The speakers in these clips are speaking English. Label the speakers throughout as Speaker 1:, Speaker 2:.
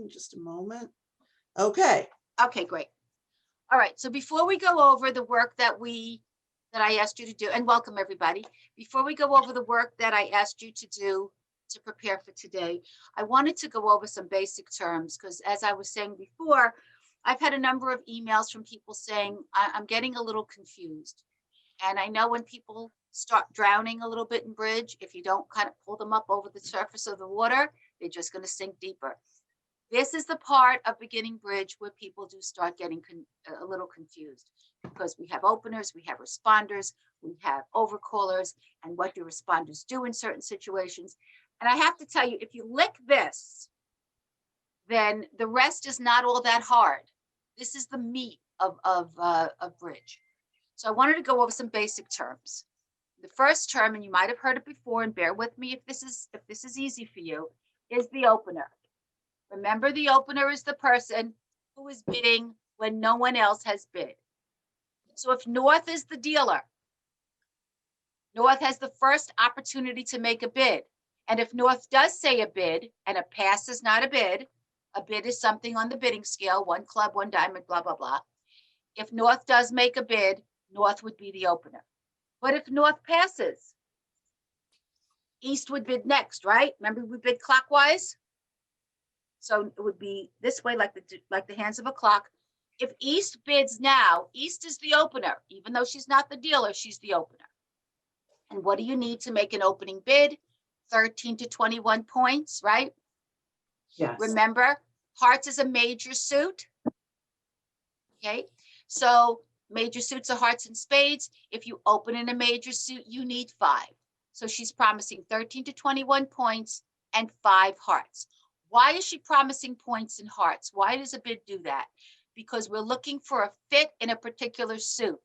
Speaker 1: Just a moment. Okay.
Speaker 2: Okay, great. All right, so before we go over the work that I asked you to do, and welcome everybody. Before we go over the work that I asked you to do to prepare for today, I wanted to go over some basic terms because as I was saying before, I've had a number of emails from people saying, I'm getting a little confused. And I know when people start drowning a little bit in bridge, if you don't kind of pull them up over the surface of the water, they're just going to sink deeper. This is the part of beginning bridge where people do start getting a little confused because we have openers, we have responders, we have overcallers, and what do responders do in certain situations. And I have to tell you, if you lick this, then the rest is not all that hard. This is the meat of bridge. So I wanted to go over some basic terms. The first term, and you might have heard it before, and bear with me if this is easy for you, is the opener. Remember, the opener is the person who is bidding when no one else has bid. So if North is the dealer, North has the first opportunity to make a bid. And if North does say a bid, and a pass is not a bid is something on the bidding scale, one club, one diamond, blah, blah, blah. If North does make a bid, North would be the opener. But if North passes, East would bid next, right? Remember we bid clockwise? So it would be this way, like the hands of a clock. If East bids now, East is the opener. Even though she's not the dealer, she's the opener. And what do you need to make an opening bid? 13 to 21 points, right?
Speaker 1: Yes.
Speaker 2: Remember, hearts is a major suit. Okay, so major suits are hearts and spades. If you open in a major suit, you need 5. So she's promising 13 to 21 points and 5 hearts. Why is she promising points and hearts? Why does a bid do that? Because we're looking for a fit in a particular suit.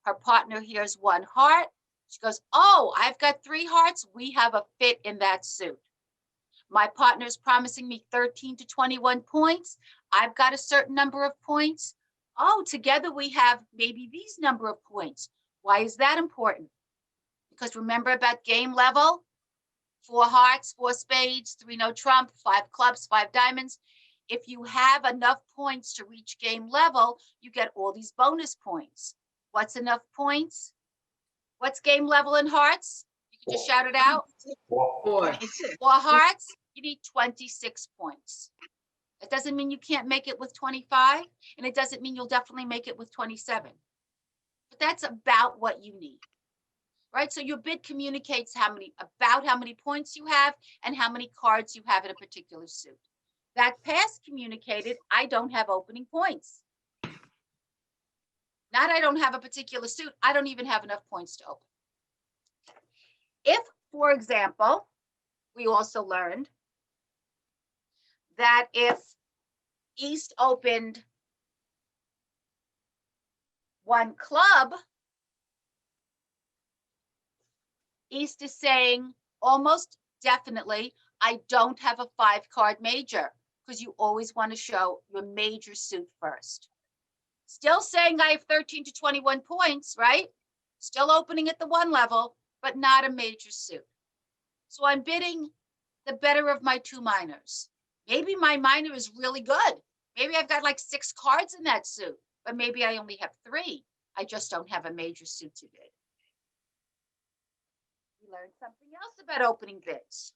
Speaker 2: Her partner here is 1 heart. She goes, oh, I've got 3 hearts. We have a fit in that suit. My partner is promising me 13 to 21 points. I've got a certain number of points. Oh, together we have maybe these number of points. Why is that important? Because remember about game level? 4 hearts, 4 spades, 3 no trump, 5 clubs, 5 diamonds. If you have enough points to reach game level, you get all these bonus points. What's enough points? What's game level in hearts? You can just shout it out.
Speaker 3: 4.
Speaker 2: 4 hearts, you need 26 points. It doesn't mean you can't make it with 25, and it doesn't mean you'll definitely make it with 27. But that's about what you need. Right? So your bid communicates about how many points you have and how many cards you have in a particular suit. That pass communicated, I don't have opening points. Not I don't have a particular suit, I don't even have enough points to open. If, for example, we also learned that if East opened 1 club, East is saying almost definitely, I don't have a 5-card major, because you always want to show your major suit first. Still saying I have 13 to 21 points, right? Still opening at the 1 level, but not a major suit. So I'm bidding the better of my 2 minors. Maybe my minor is really good. Maybe I've got like 6 cards in that suit, but maybe I only have 3. I just don't have a major suit to bid. We learned something else about opening bids.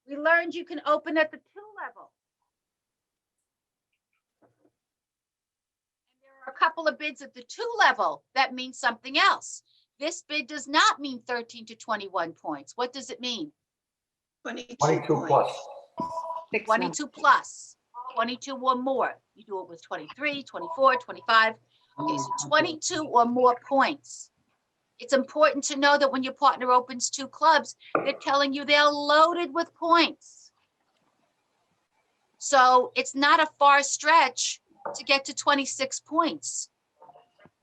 Speaker 2: We learned you can open at the 2 level. And there are a couple of bids at the 2 level that means something else. This bid does not mean 13 to 21 points. What does it mean?
Speaker 3: 22
Speaker 4: plus.
Speaker 2: 22 plus, 22 or more. You do it with 23, 24, 25. Okay, so 22 or more points. It's important to know that when your partner opens 2 clubs, they're telling you they're loaded with points. So it's not a far stretch to get to 26 points.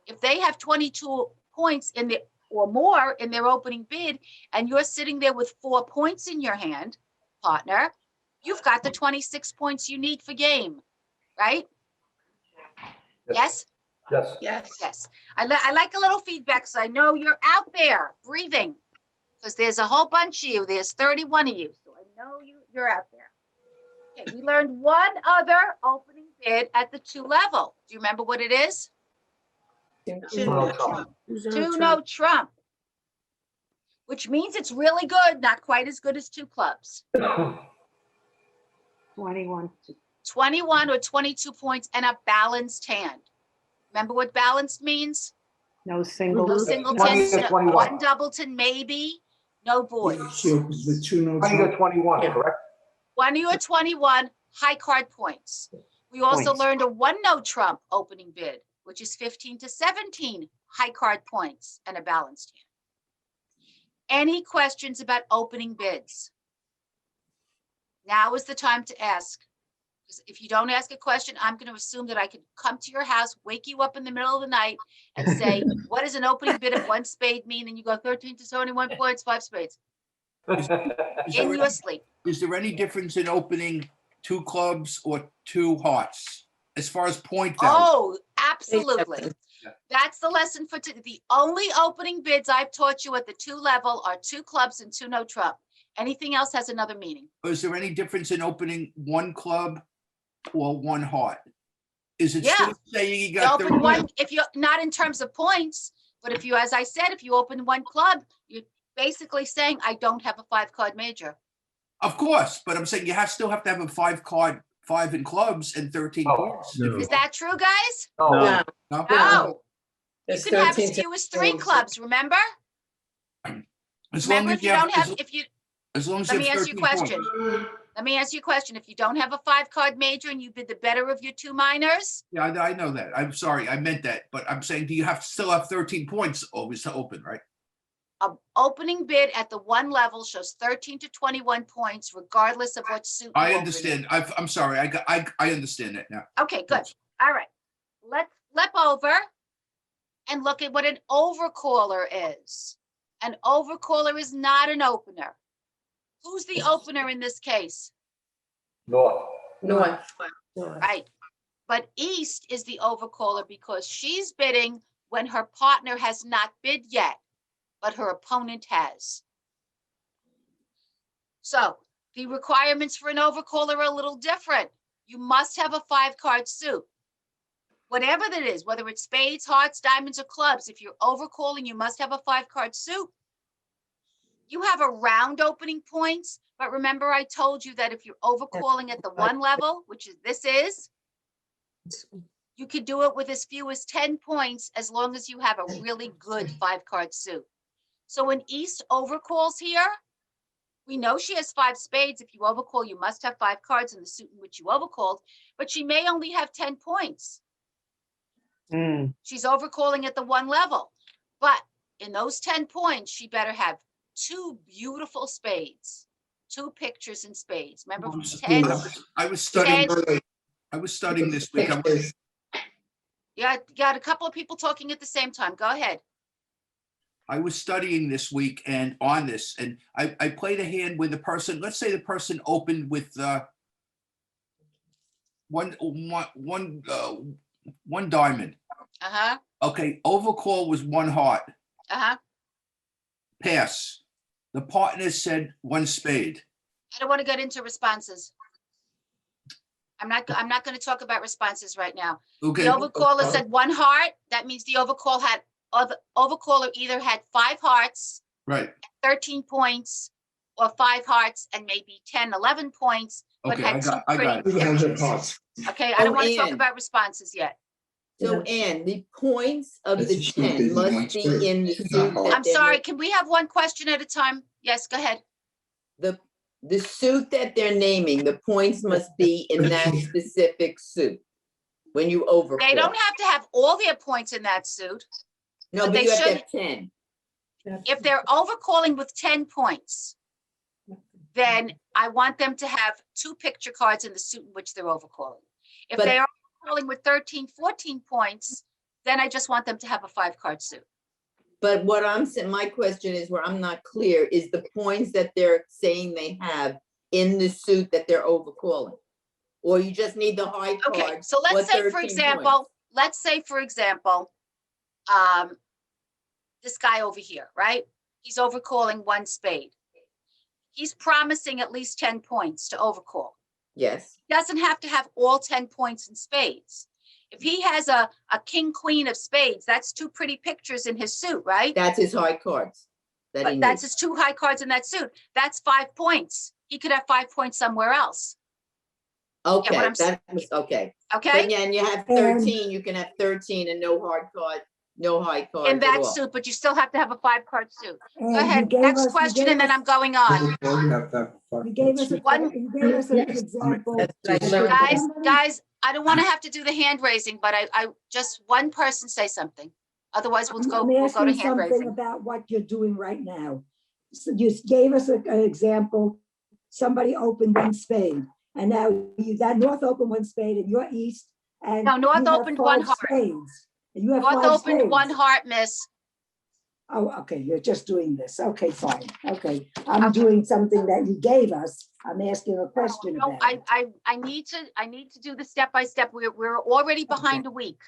Speaker 2: If they have 22 points in the or more in their opening bid, and you're sitting there with 4 points in your hand, partner, you've got the 26 points you need for game, right? Yes?
Speaker 4: Yes.
Speaker 3: Yes.
Speaker 2: Yes. I like a little feedback, so I know you're out there breathing, because there's a whole bunch of you. There's 31 of you, so I know you're out there. Okay, we learned one other opening bid at the 2 level. Do you remember what it is?
Speaker 3: Two, Trump.
Speaker 2: Two no trump. Which means it's really good, not quite as good as 2 clubs.
Speaker 4: 21.
Speaker 2: 21 or 22 points and a balanced hand. Remember what balanced means?
Speaker 4: No single.
Speaker 2: No
Speaker 5: 20
Speaker 2: singletons,
Speaker 5: to
Speaker 2: no-
Speaker 5: 21.
Speaker 2: one doubleton maybe, no boys.
Speaker 6: The two no
Speaker 5: 20 to 21, correct?
Speaker 2: 20 or 21 high card points. We also
Speaker 4: Points.
Speaker 2: learned a 1 no trump opening bid, which is 15 to 17 high card points and a balanced hand. Any questions about opening bids? Now is the time to ask. Because if you don't ask a question, I'm going to assume that I could come to your house, wake you up in the middle of the night and say, what does an opening bid of 1 spade mean? And you go 13 to 21 points, 5 spades
Speaker 7: Is there
Speaker 2: in
Speaker 7: any-
Speaker 2: your sleep.
Speaker 7: Is there any difference in opening 2 clubs or 2 hearts as far as point value?
Speaker 2: Oh, absolutely.
Speaker 7: Yeah.
Speaker 2: That's the lesson for today. The only opening bids I've taught you at the 2 level are 2 clubs and 2 no trump. Anything else has another meaning.
Speaker 7: Or is there any difference in opening 1 club or 1 heart? Is it
Speaker 2: Yeah.
Speaker 7: still saying you
Speaker 2: You
Speaker 7: got
Speaker 2: open
Speaker 7: 30?
Speaker 2: one, if you're not in terms of points, but if you, as I said, if you open 1 club, you're basically saying, I don't have a 5 card major.
Speaker 7: Of course, but I'm saying you still have to have a 5 in clubs and 13
Speaker 5: Oh,
Speaker 7: points.
Speaker 6: no.
Speaker 2: Is that true, guys?
Speaker 5: No.
Speaker 3: No,
Speaker 7: No?
Speaker 2: No. You
Speaker 3: it's
Speaker 2: can have
Speaker 3: 13
Speaker 2: as
Speaker 3: to
Speaker 2: few as 3
Speaker 3: 14.
Speaker 2: clubs, remember?
Speaker 7: As long
Speaker 2: Remember,
Speaker 7: as
Speaker 2: if you don't have,
Speaker 7: as
Speaker 2: if you,
Speaker 7: long as
Speaker 2: let
Speaker 7: you
Speaker 2: me
Speaker 7: have
Speaker 2: ask you a
Speaker 7: 13
Speaker 2: question.
Speaker 7: points.
Speaker 2: Let me ask you a question. If you don't have a 5 card major and you bid the better of your 2 minors,
Speaker 7: Yeah, I know that. I'm sorry, I meant that. But I'm saying, do you still have 13 points always to open, right?
Speaker 2: a opening bid at the 1 level shows 13 to 21 points regardless of what suit. you
Speaker 7: I
Speaker 2: open.
Speaker 7: understand. I'm sorry. I understand that now.
Speaker 2: Okay, good. All right. Let's flip over and look at what an overcaller is. An overcaller is not an opener. Who's the opener in this case?
Speaker 5: North.
Speaker 3: North.
Speaker 2: Right. But East is the overcaller because she's bidding when her partner has not bid yet, but her opponent has. So the requirements for an overcaller are a little different. You must have a 5 card suit. Whatever that is, whether it's spades, hearts, diamonds, or clubs, if you're overcalling, you must have a 5 card suit. You have around opening points, but remember I told you that if you're overcalling at the 1 level, which is this is, you could do it with as few as 10 points as long as you have a really good 5 card suit. So when East overcalls here, we know she has 5 spades. If you overcall, you must have 5 cards in the suit in which you overcalled, but she may only have 10 points.
Speaker 4: Mm,
Speaker 2: She's overcalling at the 1 level, but in those 10 points, she better have 2 beautiful spades, 2 pictures in spades. Remember,
Speaker 4: Oh,
Speaker 2: 10,
Speaker 7: I was studying.
Speaker 2: 10.
Speaker 7: I was studying this week.
Speaker 2: Yeah, got a couple of people talking at the same time. Go ahead.
Speaker 7: I was studying this week and on this, and I played a hand with the person. Let's say the person opened with one diamond.
Speaker 2: Uh-huh,
Speaker 7: Okay, overcall was 1 heart.
Speaker 2: uh-huh.
Speaker 7: Pass. The partner said 1 spade.
Speaker 2: I don't want to get into responses. I'm not going to talk about responses right now.
Speaker 7: Okay.
Speaker 2: The overcaller said 1 heart. That means the overcaller either had 5 hearts,
Speaker 7: Right.
Speaker 2: 13 points, or 5 hearts and maybe 10, 11 points, but
Speaker 7: Okay,
Speaker 2: had
Speaker 7: I
Speaker 2: 2
Speaker 7: got it.
Speaker 2: pretty pictures. Okay, I don't want to talk
Speaker 3: Ann.
Speaker 2: about responses yet.
Speaker 3: So Ann, the points of
Speaker 6: That's
Speaker 3: the
Speaker 6: the suit that
Speaker 3: 10
Speaker 6: he
Speaker 3: must
Speaker 6: wants
Speaker 3: be
Speaker 6: first.
Speaker 3: in the suit that
Speaker 2: I'm
Speaker 3: they're
Speaker 2: sorry,
Speaker 3: na-
Speaker 2: can we have one question at a time? Yes, go ahead.
Speaker 3: The suit that they're naming, the points must be in that specific suit. When you overcall.
Speaker 2: They don't have to have all their points in that suit.
Speaker 3: No,
Speaker 2: but
Speaker 3: but
Speaker 2: they
Speaker 3: you have to
Speaker 2: should-
Speaker 3: have 10.
Speaker 2: If they're overcalling with 10 points, then I want them to have 2 picture cards in the suit in which they're overcalling. If
Speaker 3: But-
Speaker 2: they are overcalling with 13, 14 points, then I just want them to have a 5 card suit.
Speaker 3: But what I'm saying, my question is where I'm not clear, is the points that they're saying they have in the suit that they're overcalling? Or you just need the high
Speaker 2: Okay,
Speaker 3: card?
Speaker 2: so
Speaker 3: or
Speaker 2: let's say, for
Speaker 3: 13
Speaker 2: example,
Speaker 3: points?
Speaker 2: this guy over here, right? He's overcalling 1 spade. He's promising at least 10 points to overcall.
Speaker 3: Yes,
Speaker 2: Doesn't have to have all 10 points in spades. If he has a king, queen of spades, that's two pretty pictures in his suit, right?
Speaker 3: that's his high cards that he
Speaker 2: But that's
Speaker 3: needs.
Speaker 2: his two high cards in that suit. That's 5 points. He could have 5 points somewhere else.
Speaker 3: Okay,
Speaker 2: I'm
Speaker 3: that was, okay.
Speaker 2: Okay?
Speaker 3: But yeah, and you have 13, you can have 13 and no hard card, no high cards
Speaker 2: In
Speaker 3: at
Speaker 2: that
Speaker 3: all.
Speaker 2: suit, but you still have to have a 5-card suit. Go
Speaker 6: And
Speaker 2: ahead. Next question, and then I'm going on.
Speaker 6: You gave us an example.
Speaker 3: That's what I learned.
Speaker 2: Guys, I don't want to have to do the hand raising, but I just one person say something. Otherwise, we'll go to
Speaker 6: asking
Speaker 2: hand
Speaker 6: something
Speaker 2: raising.
Speaker 6: about what you're doing right now. So you gave us an example. Somebody opened one spade, and now that North opened one spade and you're East, and
Speaker 2: No, North
Speaker 6: you have
Speaker 2: opened one
Speaker 6: 5
Speaker 2: heart.
Speaker 6: spades. And you have
Speaker 2: North
Speaker 6: 5
Speaker 2: opened
Speaker 6: spades.
Speaker 2: one heart, miss.
Speaker 6: Oh, okay, you're just doing this. Okay, fine. Okay, I'm
Speaker 2: Okay.
Speaker 6: doing something that you gave us. I'm asking a question
Speaker 2: No,
Speaker 6: about it.
Speaker 2: I need to do the step by step. We're already behind a week.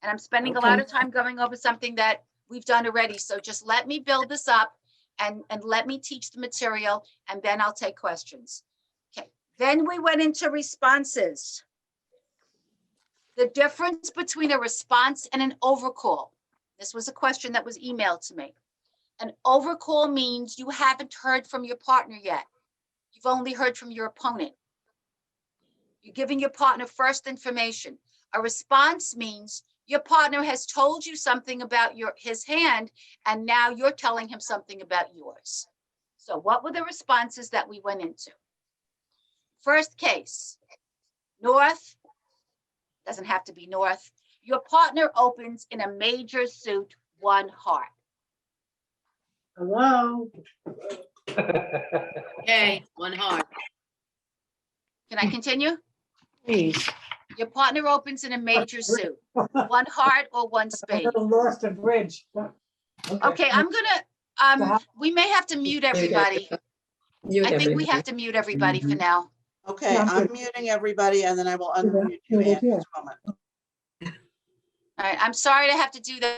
Speaker 2: And I'm spending a lot
Speaker 6: Okay.
Speaker 2: of time going over something that we've done already. So just let me build this up and let me teach the material, and then I'll take questions. Okay, then we went into responses. The difference between a response and an overcall. This was a question that was emailed to me. An overcall means you haven't heard from your partner yet. You've only heard from your opponent. You're giving your partner first information. A response means your partner has told you something about his hand, and now you're telling him something about yours. So what were the responses that we went into? First case, North, doesn't have to be North. Your partner opens in a major suit, 1 heart.
Speaker 1: Hello?
Speaker 8: Okay, 1 heart.
Speaker 2: Can I continue?
Speaker 4: Please.
Speaker 2: Your partner opens in a major suit, 1 heart or 1 spade.
Speaker 1: Lost a bridge.
Speaker 2: Okay, I'm gonna, we may have to mute everybody. I think we have to mute everybody for now.
Speaker 1: Okay, I'm muting everybody and then I will unmute you in just a moment.
Speaker 2: All right, I'm sorry to have to do that.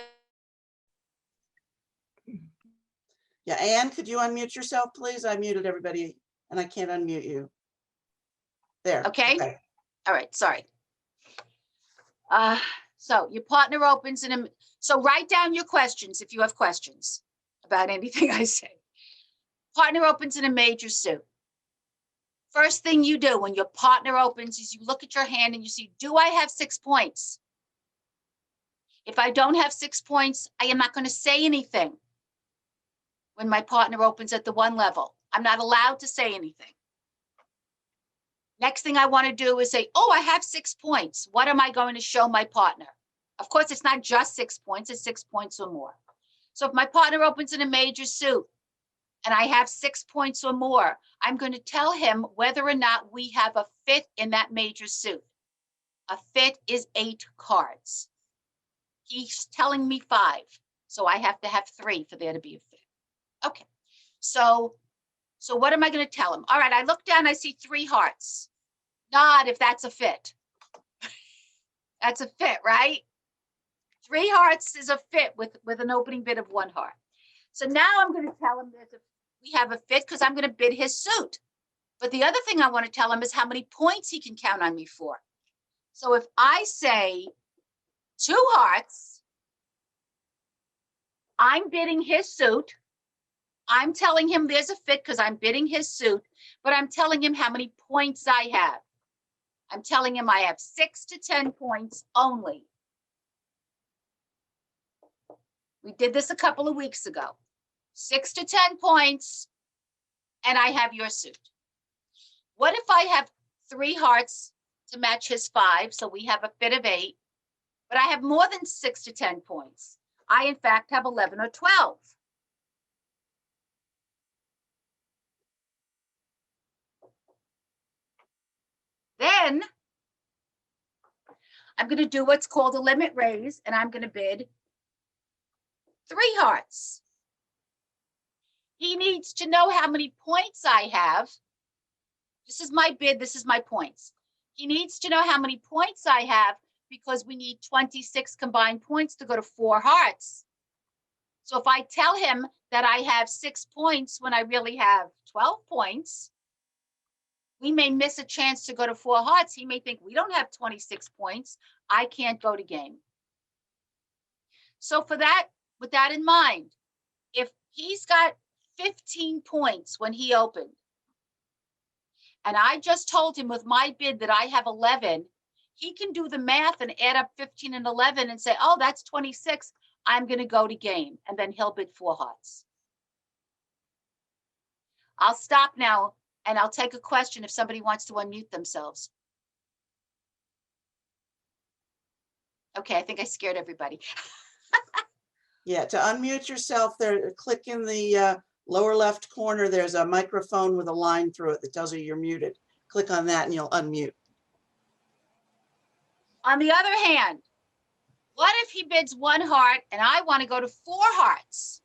Speaker 1: Yeah, Anne, could you unmute yourself, please? I muted everybody and I can't unmute you. There.
Speaker 2: Okay. All right, sorry. So your partner opens in a, so write down your questions if you have questions about anything I say. Partner opens in a major suit. First thing you do when your partner opens is you look at your hand and you see, do I have 6 points? If I don't have 6 points, I am not going to say anything when my partner opens at the 1 level. I'm not allowed to say anything. Next thing I want to do is say, oh, I have 6 points. What am I going to show my partner? Of course, it's not just 6 points, it's 6 points or more. So if my partner opens in a major suit and I have 6 points or more, I'm going to tell him whether or not we have a fit in that major suit. A fit is 8 cards. He's telling me 5, so I have to have 3 for there to be a fit. Okay, so what am I going to tell him? All right, I look down, I see 3 hearts. Nod if that's a fit. That's a fit, right? 3 hearts is a fit with an opening bid of 1 heart. So now I'm going to tell him we have a fit because I'm going to bid his suit. But the other thing I want to tell him is how many points he can count on me for. So if I say 2 hearts, I'm bidding his suit. I'm telling him there's a fit because I'm bidding his suit, but I'm telling him how many points I have. I'm telling him I have 6 to 10 points only. We did this a couple of weeks ago. 6 to 10 points, and I have your suit. What if I have 3 hearts to match his 5, so we have a fit of 8, but I have more than 6 to 10 points? I, in fact, have 11 or 12. Then I'm going to do what's called a limit raise, and I'm going to bid 3 hearts. He needs to know how many points I have. This is my bid, this is my points. He needs to know how many points I have because we need 26 combined points to go to 4 hearts. So if I tell him that I have 6 points when I really have 12 points, We may miss a chance to go to 4 hearts. He may think we don't have 26 points. I can't go to game. So for that, with that in mind, if he's got 15 points when he opened, and I just told him with my bid that I have 11, he can do the math and add up 15 and 11 and say, oh, that's 26. I'm going to go to game. And then he'll bid 4 hearts. I'll stop now and I'll take a question if somebody wants to unmute themselves. Okay, I think I scared everybody.
Speaker 1: Yeah, to unmute yourself there, click in the lower left corner. There's a microphone with a line through it that tells you you're muted. Click on that and you'll unmute.
Speaker 2: On the other hand, what if he bids 1 heart and I want to go to 4 hearts?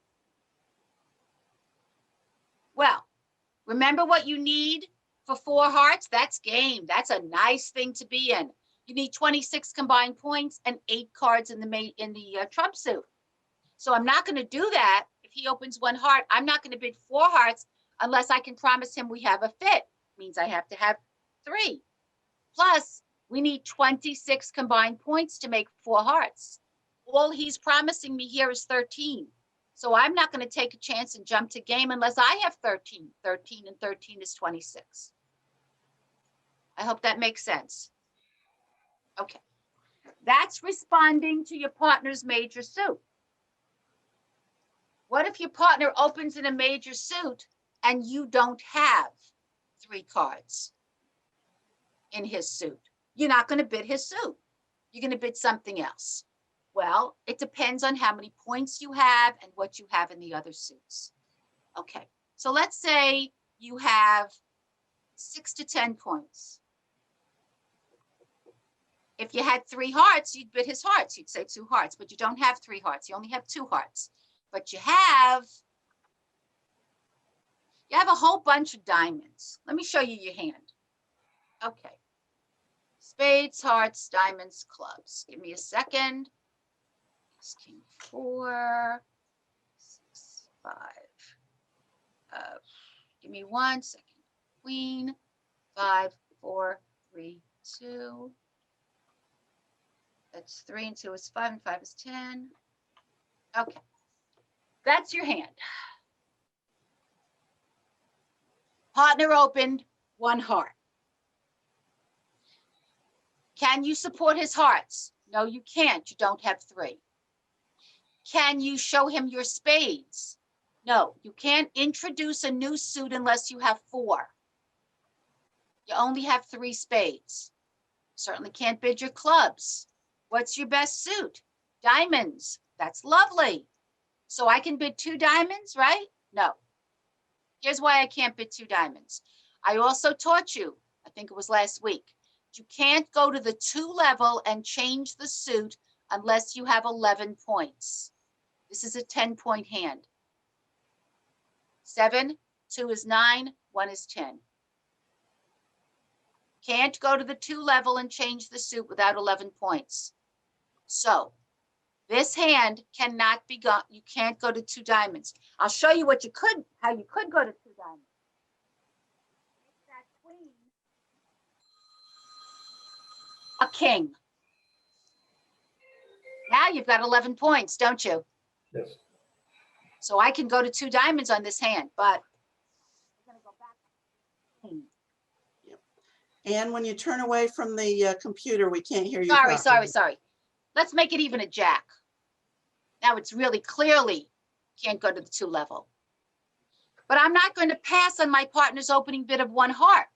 Speaker 2: Well, remember what you need for 4 hearts? That's game. That's a nice thing to be in. You need 26 combined points and 8 cards in the trump suit. So I'm not going to do that. If he opens 1 heart, I'm not going to bid 4 hearts unless I can promise him we have a fit. Means I have to have 3. Plus, we need 26 combined points to make 4 hearts. All he's promising me here is 13. So I'm not going to take a chance and jump to game unless I have 13. 13 and 13 is 26. I hope that makes sense. Okay. That's responding to your partner's major suit. What if your partner opens in a major suit and you don't have 3 cards in his suit? You're not going to bid his suit. You're going to bid something else. Well, it depends on how many points you have and what you have in the other suits. Okay, so let's say you have 6 to 10 points. If you had 3 hearts, you'd bid his hearts. You'd say 2 hearts, but you don't have 3 hearts. You only have 2 hearts. But you have a whole bunch of diamonds. Let me show you your hand. Okay. Spades, hearts, diamonds, clubs. Give me a second. King 4, 6, 5. Give me 1 second. Queen, 5, 4, 3, 2. That's 3 and 2 is 5 and 5 is 10. Okay. That's your hand. Partner opened 1 heart. Can you support his hearts? No, you can't. You don't have 3. Can you show him your spades? No, you can't introduce a new suit unless you have 4. You only have 3 spades. Certainly can't bid your clubs. What's your best suit? Diamonds. That's lovely. So I can bid 2 diamonds, right? No. Here's why I can't bid 2 diamonds. I also taught you, I think it was last week, you can't go to the 2 level and change the suit unless you have 11 points. This is a 10-point hand. 7, 2 is 9, 1 is 10. Can't go to the 2 level and change the suit without 11 points. So this hand cannot be gone. You can't go to 2 diamonds. I'll show you what you could, how you could go to 2 diamonds. It's that queen, a king. Now you've got 11 points, don't you?
Speaker 5: Yes.
Speaker 2: So I can go to 2 diamonds on this hand, but we're gonna go back.
Speaker 1: And when you turn away from the computer, we can't hear you.
Speaker 2: Sorry. Let's make it even a jack. Now it's really clearly can't go to the 2 level. But I'm not going to pass on my partner's opening bid of 1 heart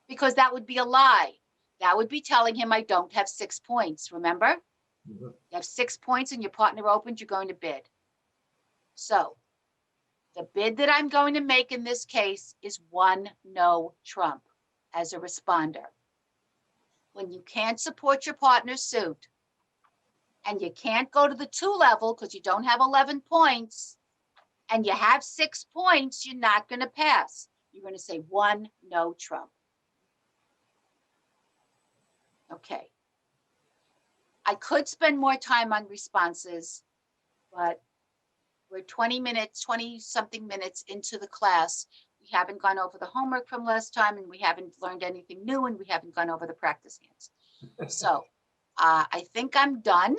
Speaker 2: because that would be a lie. That would be telling him I don't have 6 points, remember?
Speaker 5: Mhm.
Speaker 2: You have 6 points and your partner opened, you're going to bid. So the bid that I'm going to make in this case is 1 no trump as a responder. When you can't support your partner's suit and you can't go to the 2 level because you don't have 11 points and you have 6 points, you're not going to pass. You're going to say 1 no trump. Okay. I could spend more time on responses, but we're 20 something minutes into the class. We haven't gone over the homework from last time, and we haven't learned anything new, and we haven't gone over the practice hands. So I think I'm done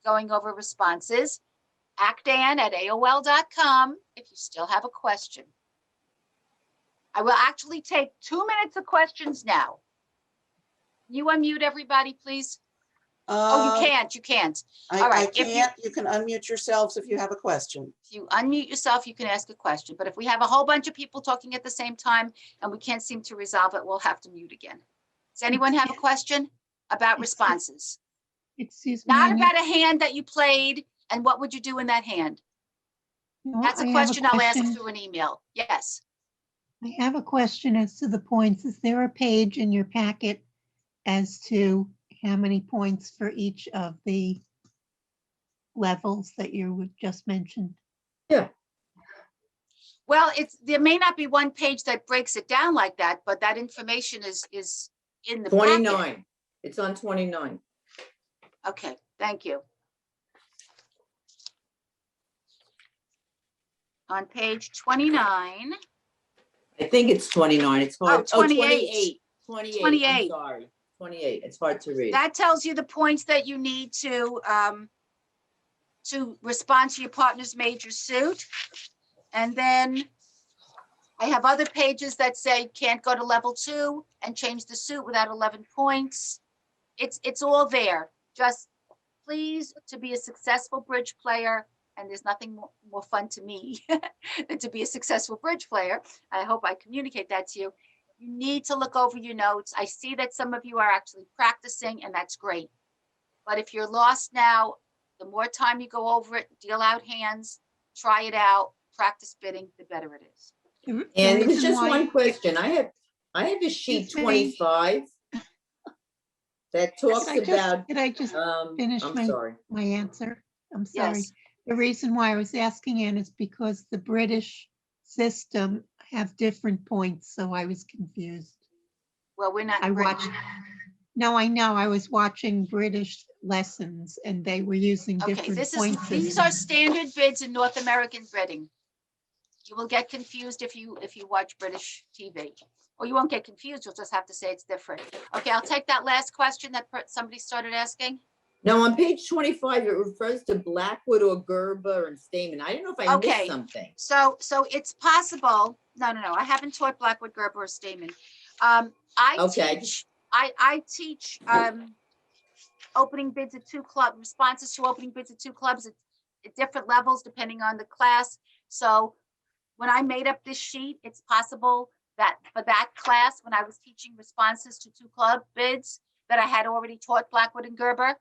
Speaker 2: going over responses. actan@aol.com if you still have a question. I will actually take 2 minutes of questions now. You unmute everybody, please. Oh, you can't. All
Speaker 1: I
Speaker 2: right, if you-
Speaker 1: can't. You can unmute yourselves if you have a question.
Speaker 2: If you unmute yourself, you can ask a question. But if we have a whole bunch of people talking at the same time and we can't seem to resolve it, we'll have to mute again. Does anyone have a question about responses?
Speaker 8: Excuse me.
Speaker 2: Not about a hand that you played and what would you do in that hand? That's a question I'll ask through an email. Yes.
Speaker 8: I have a question as to the points. Is there a page in your packet as to how many points for each of the levels that you just mentioned?
Speaker 2: Well, there may not be one page that breaks it down like that, but that information is in the packet.
Speaker 3: 29. It's on 29.
Speaker 2: Okay, thank you. On page 29.
Speaker 3: I think it's 29. It's hard.
Speaker 2: Oh, 28.
Speaker 3: 28.
Speaker 2: 28.
Speaker 3: I'm sorry. 28. It's hard to read.
Speaker 2: That tells you the points that you need to respond to your partner's major suit. And then I have other pages that say can't go to level 2 and change the suit without 11 points. It's all there. Just please, to be a successful bridge player, and there's nothing more fun to me than to be a successful bridge player. I hope I communicate that to you. You need to look over your notes. I see that some of you are actually practicing, and that's great. But if you're lost now, the more time you go over it, deal out hands, try it out, practice bidding, the better it is.
Speaker 3: And it's just one question. I have a sheet
Speaker 8: Excuse me.
Speaker 3: 25 that talks about,
Speaker 8: Did I just finish
Speaker 3: I'm
Speaker 8: my
Speaker 3: sorry.
Speaker 8: answer? I'm sorry.
Speaker 2: Yes.
Speaker 8: The reason why I was asking Ann is because the British system have different points, so I was confused.
Speaker 2: Well, we're not.
Speaker 8: I watched, no, I know, I was watching British lessons and they were using
Speaker 2: Okay,
Speaker 8: different
Speaker 2: these
Speaker 8: point
Speaker 2: are
Speaker 8: systems.
Speaker 2: standard bids in North American bidding. You will get confused if you watch British TV. Or you won't get confused, you'll just have to say it's different. Okay, I'll take that last question that somebody started asking.
Speaker 3: No, on page 25, it refers to Blackwood or Gerber and Stamen. I don't know if I
Speaker 2: Okay.
Speaker 3: missed something.
Speaker 2: So it's possible, no, I haven't taught Blackwood, Gerber, or Stamen. I
Speaker 3: Okay.
Speaker 2: teach opening bids at 2 clubs, responses to opening bids at 2 clubs at different levels depending on the class. So when I made up this sheet, it's possible that for that class, when I was teaching responses to 2 club bids, that I had already taught Blackwood and Gerber.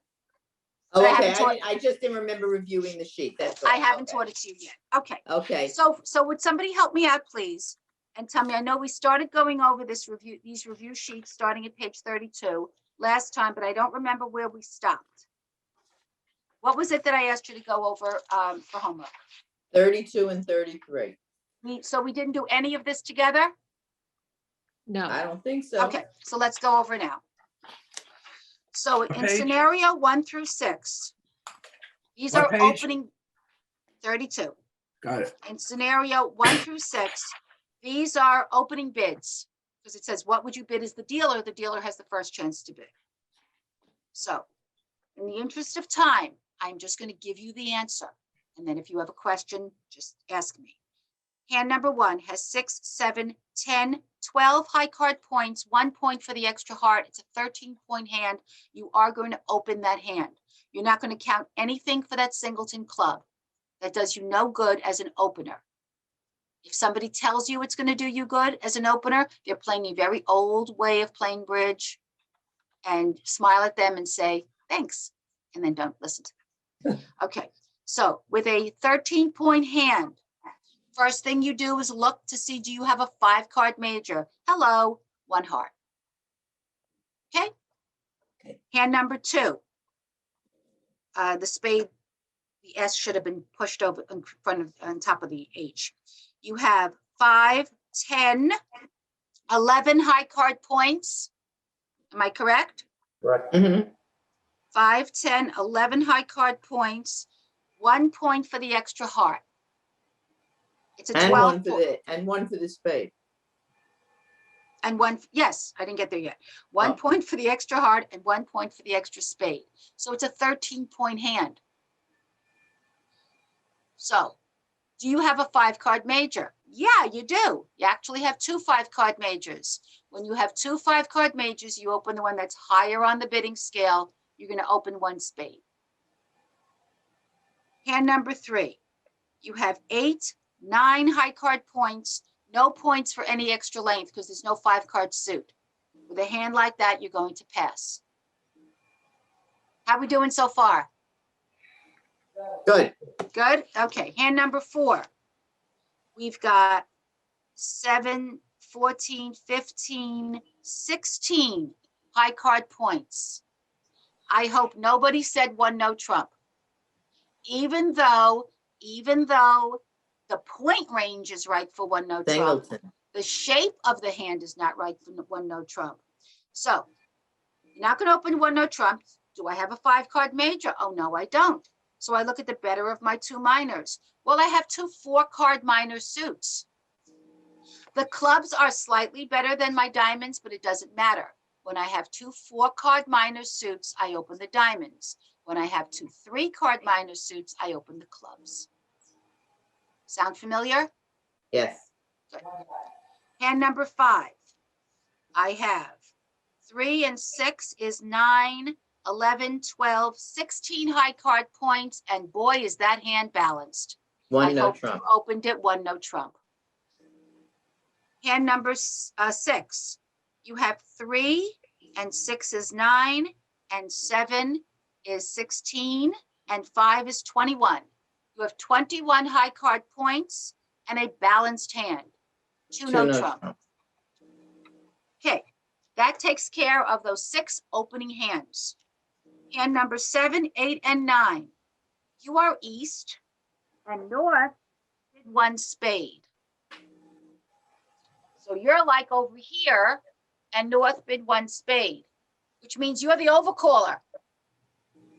Speaker 3: Oh,
Speaker 2: I
Speaker 3: okay.
Speaker 2: haven't
Speaker 3: I just didn't remember reviewing the sheet. That's all.
Speaker 2: I haven't
Speaker 3: Okay.
Speaker 2: taught it to you yet. Okay.
Speaker 3: Okay.
Speaker 2: So would somebody help me out, please? And tell me, I know we started going over these review sheets starting at page 32 last time, but I don't remember where we stopped. What was it that I asked you to go over for homework?
Speaker 3: 32 and 33.
Speaker 2: So we didn't do any of this together?
Speaker 3: I don't think so.
Speaker 2: Okay, so let's go over now. So in
Speaker 7: page?
Speaker 2: scenario 1 through 6, these
Speaker 7: What
Speaker 2: are
Speaker 7: page?
Speaker 2: opening 32.
Speaker 7: Got it.
Speaker 2: In scenario 1 through 6, these are opening bids, because it says, what would you bid as the dealer? The dealer has the first chance to bid. So in the interest of time, I'm just going to give you the answer. And then if you have a question, just ask me. Hand number 1 has 6, 7, 10, 12 high card points, 1 point for the extra heart. It's a 13-point hand. You are going to open that hand. You're not going to count anything for that singleton club. That does you no good as an opener. If somebody tells you it's going to do you good as an opener, they're playing a very old way of playing bridge, and smile at them and say, thanks, and then don't listen to them. Okay, so with a 13-point hand, first thing you do is look to see, do you have a 5-card major? Hello, 1 heart. Okay?
Speaker 3: Okay.
Speaker 2: Hand number 2. The spade, the S should have been pushed over in front of, on top of the H. You have 5, 10, 11 high card points. Am I correct?
Speaker 5: Correct.
Speaker 3: Mhm.
Speaker 2: 5, 10, 11 high card points, 1 point for the extra heart. It's a
Speaker 3: And
Speaker 2: 12
Speaker 3: one for and one for the spade.
Speaker 2: and one, yes, I didn't get there yet. 1
Speaker 3: Oh.
Speaker 2: point for the extra heart and 1 point for the extra spade. So it's a 13-point hand. So do you have a 5-card major? Yeah, you do. You actually have 2 5-card majors. When you have 2 5-card majors, you open the one that's higher on the bidding scale. You're going to open 1 spade. Hand number 3, you have 8, 9 high card points, no points for any extra length because there's no 5-card suit. With a hand like that, you're going to pass. How we doing so far?
Speaker 3: Good.
Speaker 2: Good? Okay, hand number 4. We've got 7, 14, 15, 16 high card points. I hope nobody said 1 no trump. Even though the point range is right for 1 no trump,
Speaker 3: Singleton.
Speaker 2: the shape of the hand is not right for 1 no trump. So you're not going to open 1 no trump. Do I have a 5-card major? Oh, no, I don't. So I look at the better of my 2 minors. Well, I have 2 4-card minor suits. The clubs are slightly better than my diamonds, but it doesn't matter. When I have 2 4-card minor suits, I open the diamonds. When I have 2 3-card minor suits, I open the clubs. Sound familiar?
Speaker 3: Yes.
Speaker 2: Good. Hand number 5. I have 3 and 6 is 9, 11, 12, 16 high card points, and boy, is that hand balanced.
Speaker 3: 1
Speaker 2: I
Speaker 3: no
Speaker 2: hope you
Speaker 3: trump.
Speaker 2: opened it 1 no trump. Hand number 6, you have 3 and 6 is 9 and 7 is 16 and 5 is 21. You have 21 high card points and a balanced hand. 2 no trump. Okay, that takes care of those 6 opening hands. Hand number 7, 8, and 9. You are east and north did 1 spade. So you're like over here and north bid 1 spade, which means you're the overcaller.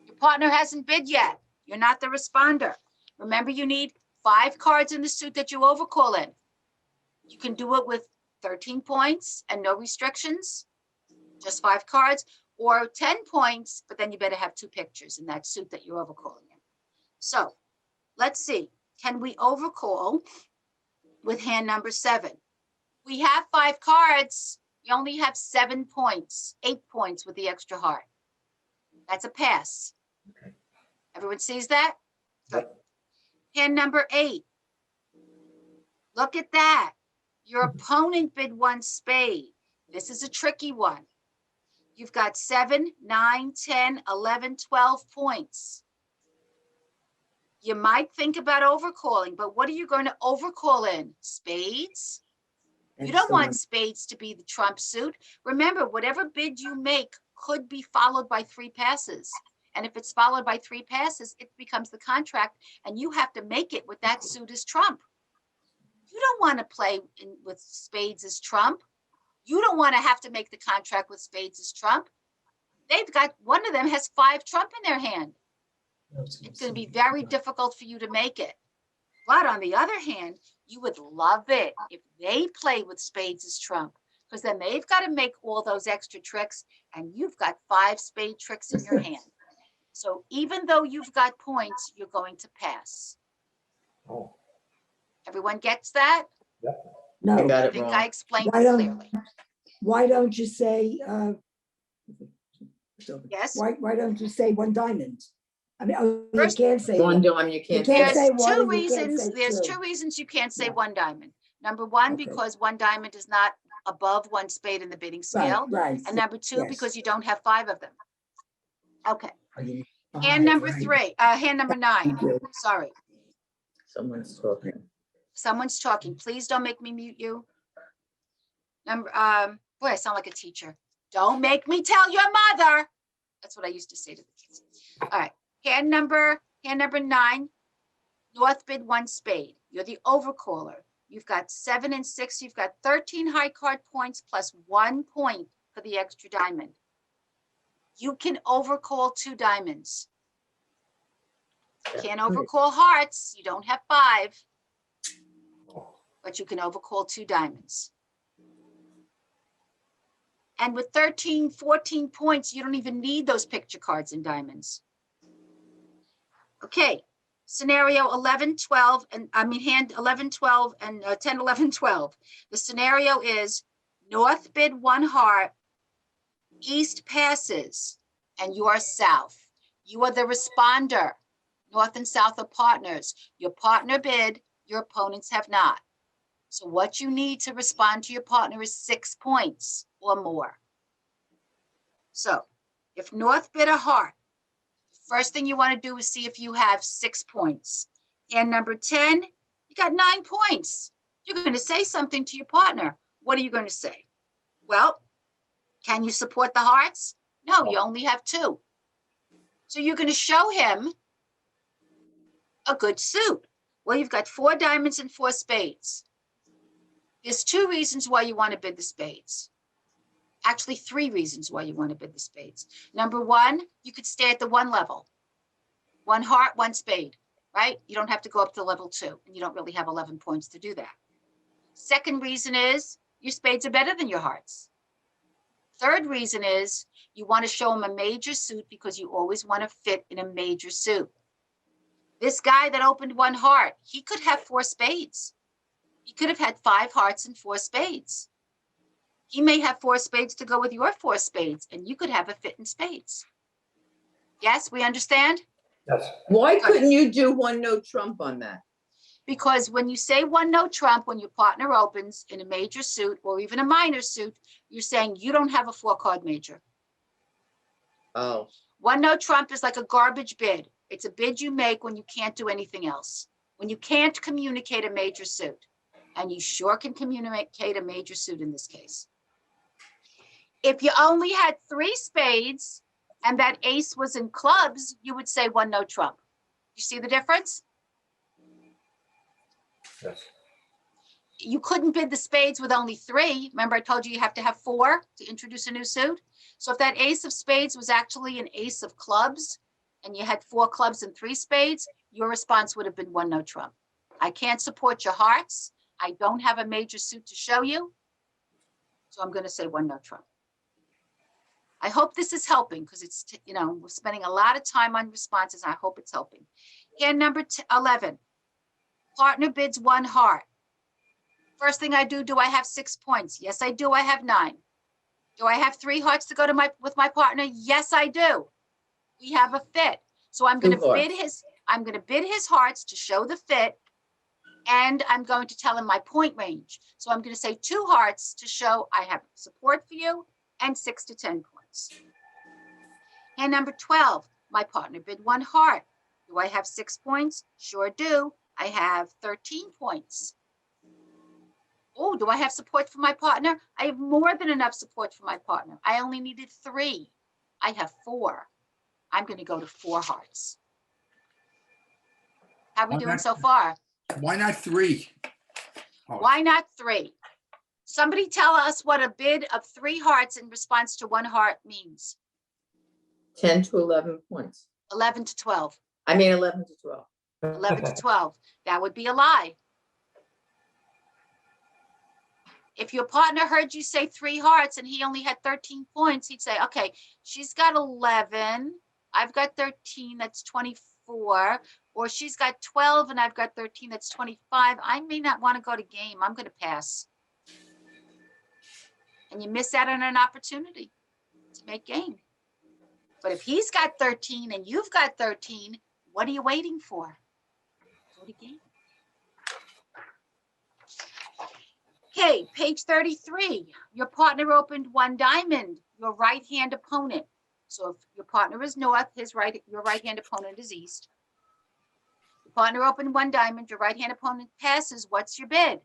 Speaker 2: Your partner hasn't bid yet. You're not the responder. Remember, you need 5 cards in the suit that you overcall in. You can do it with 13 points and no restrictions, just 5 cards, or 10 points, but then you better have 2 pictures in that suit that you're overcalling in. So let's see, can we overcall with hand number 7? We have 5 cards. We only have 7 points, 8 points with the extra heart. That's a pass. Everyone sees that? Good. Hand number 8. Look at that. Your opponent bid 1 spade. This is a tricky one. You've got 7, 9, 10, 11, 12 points. You might think about overcalling, but what are you going to overcall in? Spades? You don't want spades to be the trump suit. Remember, whatever bid you make could be followed by 3 passes. And if it's followed by 3 passes, it becomes the contract, and you have to make it with that suit as trump. You don't want to play with spades as trump. You don't want to have to make the contract with spades as trump. They've got, one of them has 5 trump in their hand. It's going to be very difficult for you to make it. But on the other hand, you would love it if they play with spades as trump, because then they've got to make all those extra tricks, and you've got 5 spade tricks in your hand. So even though you've got points, you're going to pass.
Speaker 5: Oh,
Speaker 2: Everyone gets that?
Speaker 3: I
Speaker 6: No,
Speaker 3: got
Speaker 2: I
Speaker 3: it
Speaker 2: think
Speaker 3: wrong.
Speaker 2: I explained
Speaker 6: Why
Speaker 2: it
Speaker 6: don't-
Speaker 2: clearly.
Speaker 6: why don't you say,
Speaker 2: Yes?
Speaker 6: why don't you say 1 diamond? I mean, oh, you
Speaker 2: First-
Speaker 6: can't say
Speaker 3: 1
Speaker 6: one.
Speaker 3: dime, you can't
Speaker 6: can't
Speaker 3: say.
Speaker 6: say
Speaker 2: There's
Speaker 6: one
Speaker 2: two
Speaker 6: and you can't
Speaker 2: reasons.
Speaker 6: say
Speaker 2: There's
Speaker 6: 2.
Speaker 2: 2 reasons you can't say
Speaker 6: Yeah.
Speaker 2: 1 diamond. Number 1,
Speaker 6: Okay.
Speaker 2: because 1 diamond is not above 1 spade in the bidding scale.
Speaker 6: Right.
Speaker 2: And number 2,
Speaker 6: yes.
Speaker 2: because you don't have 5 of them. Okay.
Speaker 6: Oh, you need
Speaker 2: Hand
Speaker 6: 5,
Speaker 2: number
Speaker 6: right.
Speaker 2: 3, hand number 9.
Speaker 6: Thank you.
Speaker 2: Sorry.
Speaker 3: Someone's talking.
Speaker 2: Someone's talking. Please don't make me mute you. Number, boy, I sound like a teacher. Don't make me tell your mother. That's what I used to say to the kids. All right. Hand number 9. North bid 1 spade. You're the overcaller. You've got 7 and 6. You've got 13 high card points plus 1 point for the extra diamond. You can overcall 2 diamonds. You can't overcall hearts. You don't have 5. but you can overcall 2 diamonds. And with 13, 14 points, you don't even need those picture cards and diamonds. Okay, scenario 11, 12, and I mean hand 11, 12, and 10, 11, 12. The scenario is north bid 1 heart, east passes, and you are south. You are the responder. North and south are partners. Your partner bid, your opponents have not. So what you need to respond to your partner is 6 points or more. So if north bid a heart, first thing you want to do is see if you have 6 points. And number 10, you got 9 points. You're going to say something to your partner. What are you going to say? Well, can you support the hearts? No, you only have 2. So you're going to show him a good suit. Well, you've got 4 diamonds and 4 spades. There's 2 reasons why you want to bid the spades. Actually, 3 reasons why you want to bid the spades. Number 1, you could stay at the 1 level. 1 heart, 1 spade, right? You don't have to go up to level 2, and you don't really have 11 points to do that. Second reason is your spades are better than your hearts. Third reason is you want to show him a major suit because you always want to fit in a major suit. This guy that opened 1 heart, he could have 4 spades. He could have had 5 hearts and 4 spades. He may have 4 spades to go with your 4 spades, and you could have a fit in spades. Yes, we understand?
Speaker 5: Yes.
Speaker 3: Why couldn't you do 1 no trump on that?
Speaker 2: Because when you say 1 no trump, when your partner opens in a major suit or even a minor suit, you're saying you don't have a 4-card major.
Speaker 3: Oh,
Speaker 2: 1 no trump is like a garbage bid. It's a bid you make when you can't do anything else. When you can't communicate a major suit. And you sure can communicate a major suit in this case. If you only had 3 spades and that ace was in clubs, you would say 1 no trump. You see the difference?
Speaker 5: Yes.
Speaker 2: You couldn't bid the spades with only 3. Remember, I told you have to have 4 to introduce a new suit. So if that ace of spades was actually an ace of clubs and you had 4 clubs and 3 spades, your response would have been 1 no trump. I can't support your hearts. I don't have a major suit to show you. So I'm going to say 1 no trump. I hope this is helping because it's, we're spending a lot of time on responses. I hope it's helping. Hand number 11, partner bids 1 heart. First thing I do I have 6 points? Yes, I do. I have 9. Do I have 3 hearts to go to with my partner? Yes, I do. We have a fit. So I'm going to bid his hearts to show the fit. And I'm going to tell him my point range. So I'm going to say 2 hearts to show I have support for you and 6 to 10 points. And number 12, my partner bid 1 heart. Do I have 6 points? Sure do. I have 13 points. Oh, do I have support for my partner? I have more than enough support for my partner. I only needed 3. I have 4. I'm going to go to 4 hearts. How are we doing so far?
Speaker 7: Why not 3?
Speaker 2: Why not 3? Somebody tell us what a bid of 3 hearts in response to 1 heart means.
Speaker 3: 10 to 11 points.
Speaker 2: 11 to 12.
Speaker 3: I mean, 11 to 12.
Speaker 2: 11 to 12. That would be a lie. If your partner heard you say 3 hearts and he only had 13 points, he'd say, okay, she's got 11. I've got 13. That's 24. Or she's got 12 and I've got 13. That's 25. I may not want to go to game. I'm going to pass. And you miss out on an opportunity to make game. But if he's got 13 and you've got 13, what are you waiting for? Go to game. Okay, page 33. Your partner opened 1 diamond, your right-hand opponent. So if your partner is north, your right-hand opponent is east. Your partner opened 1 diamond, your right-hand opponent passes. What's your bid?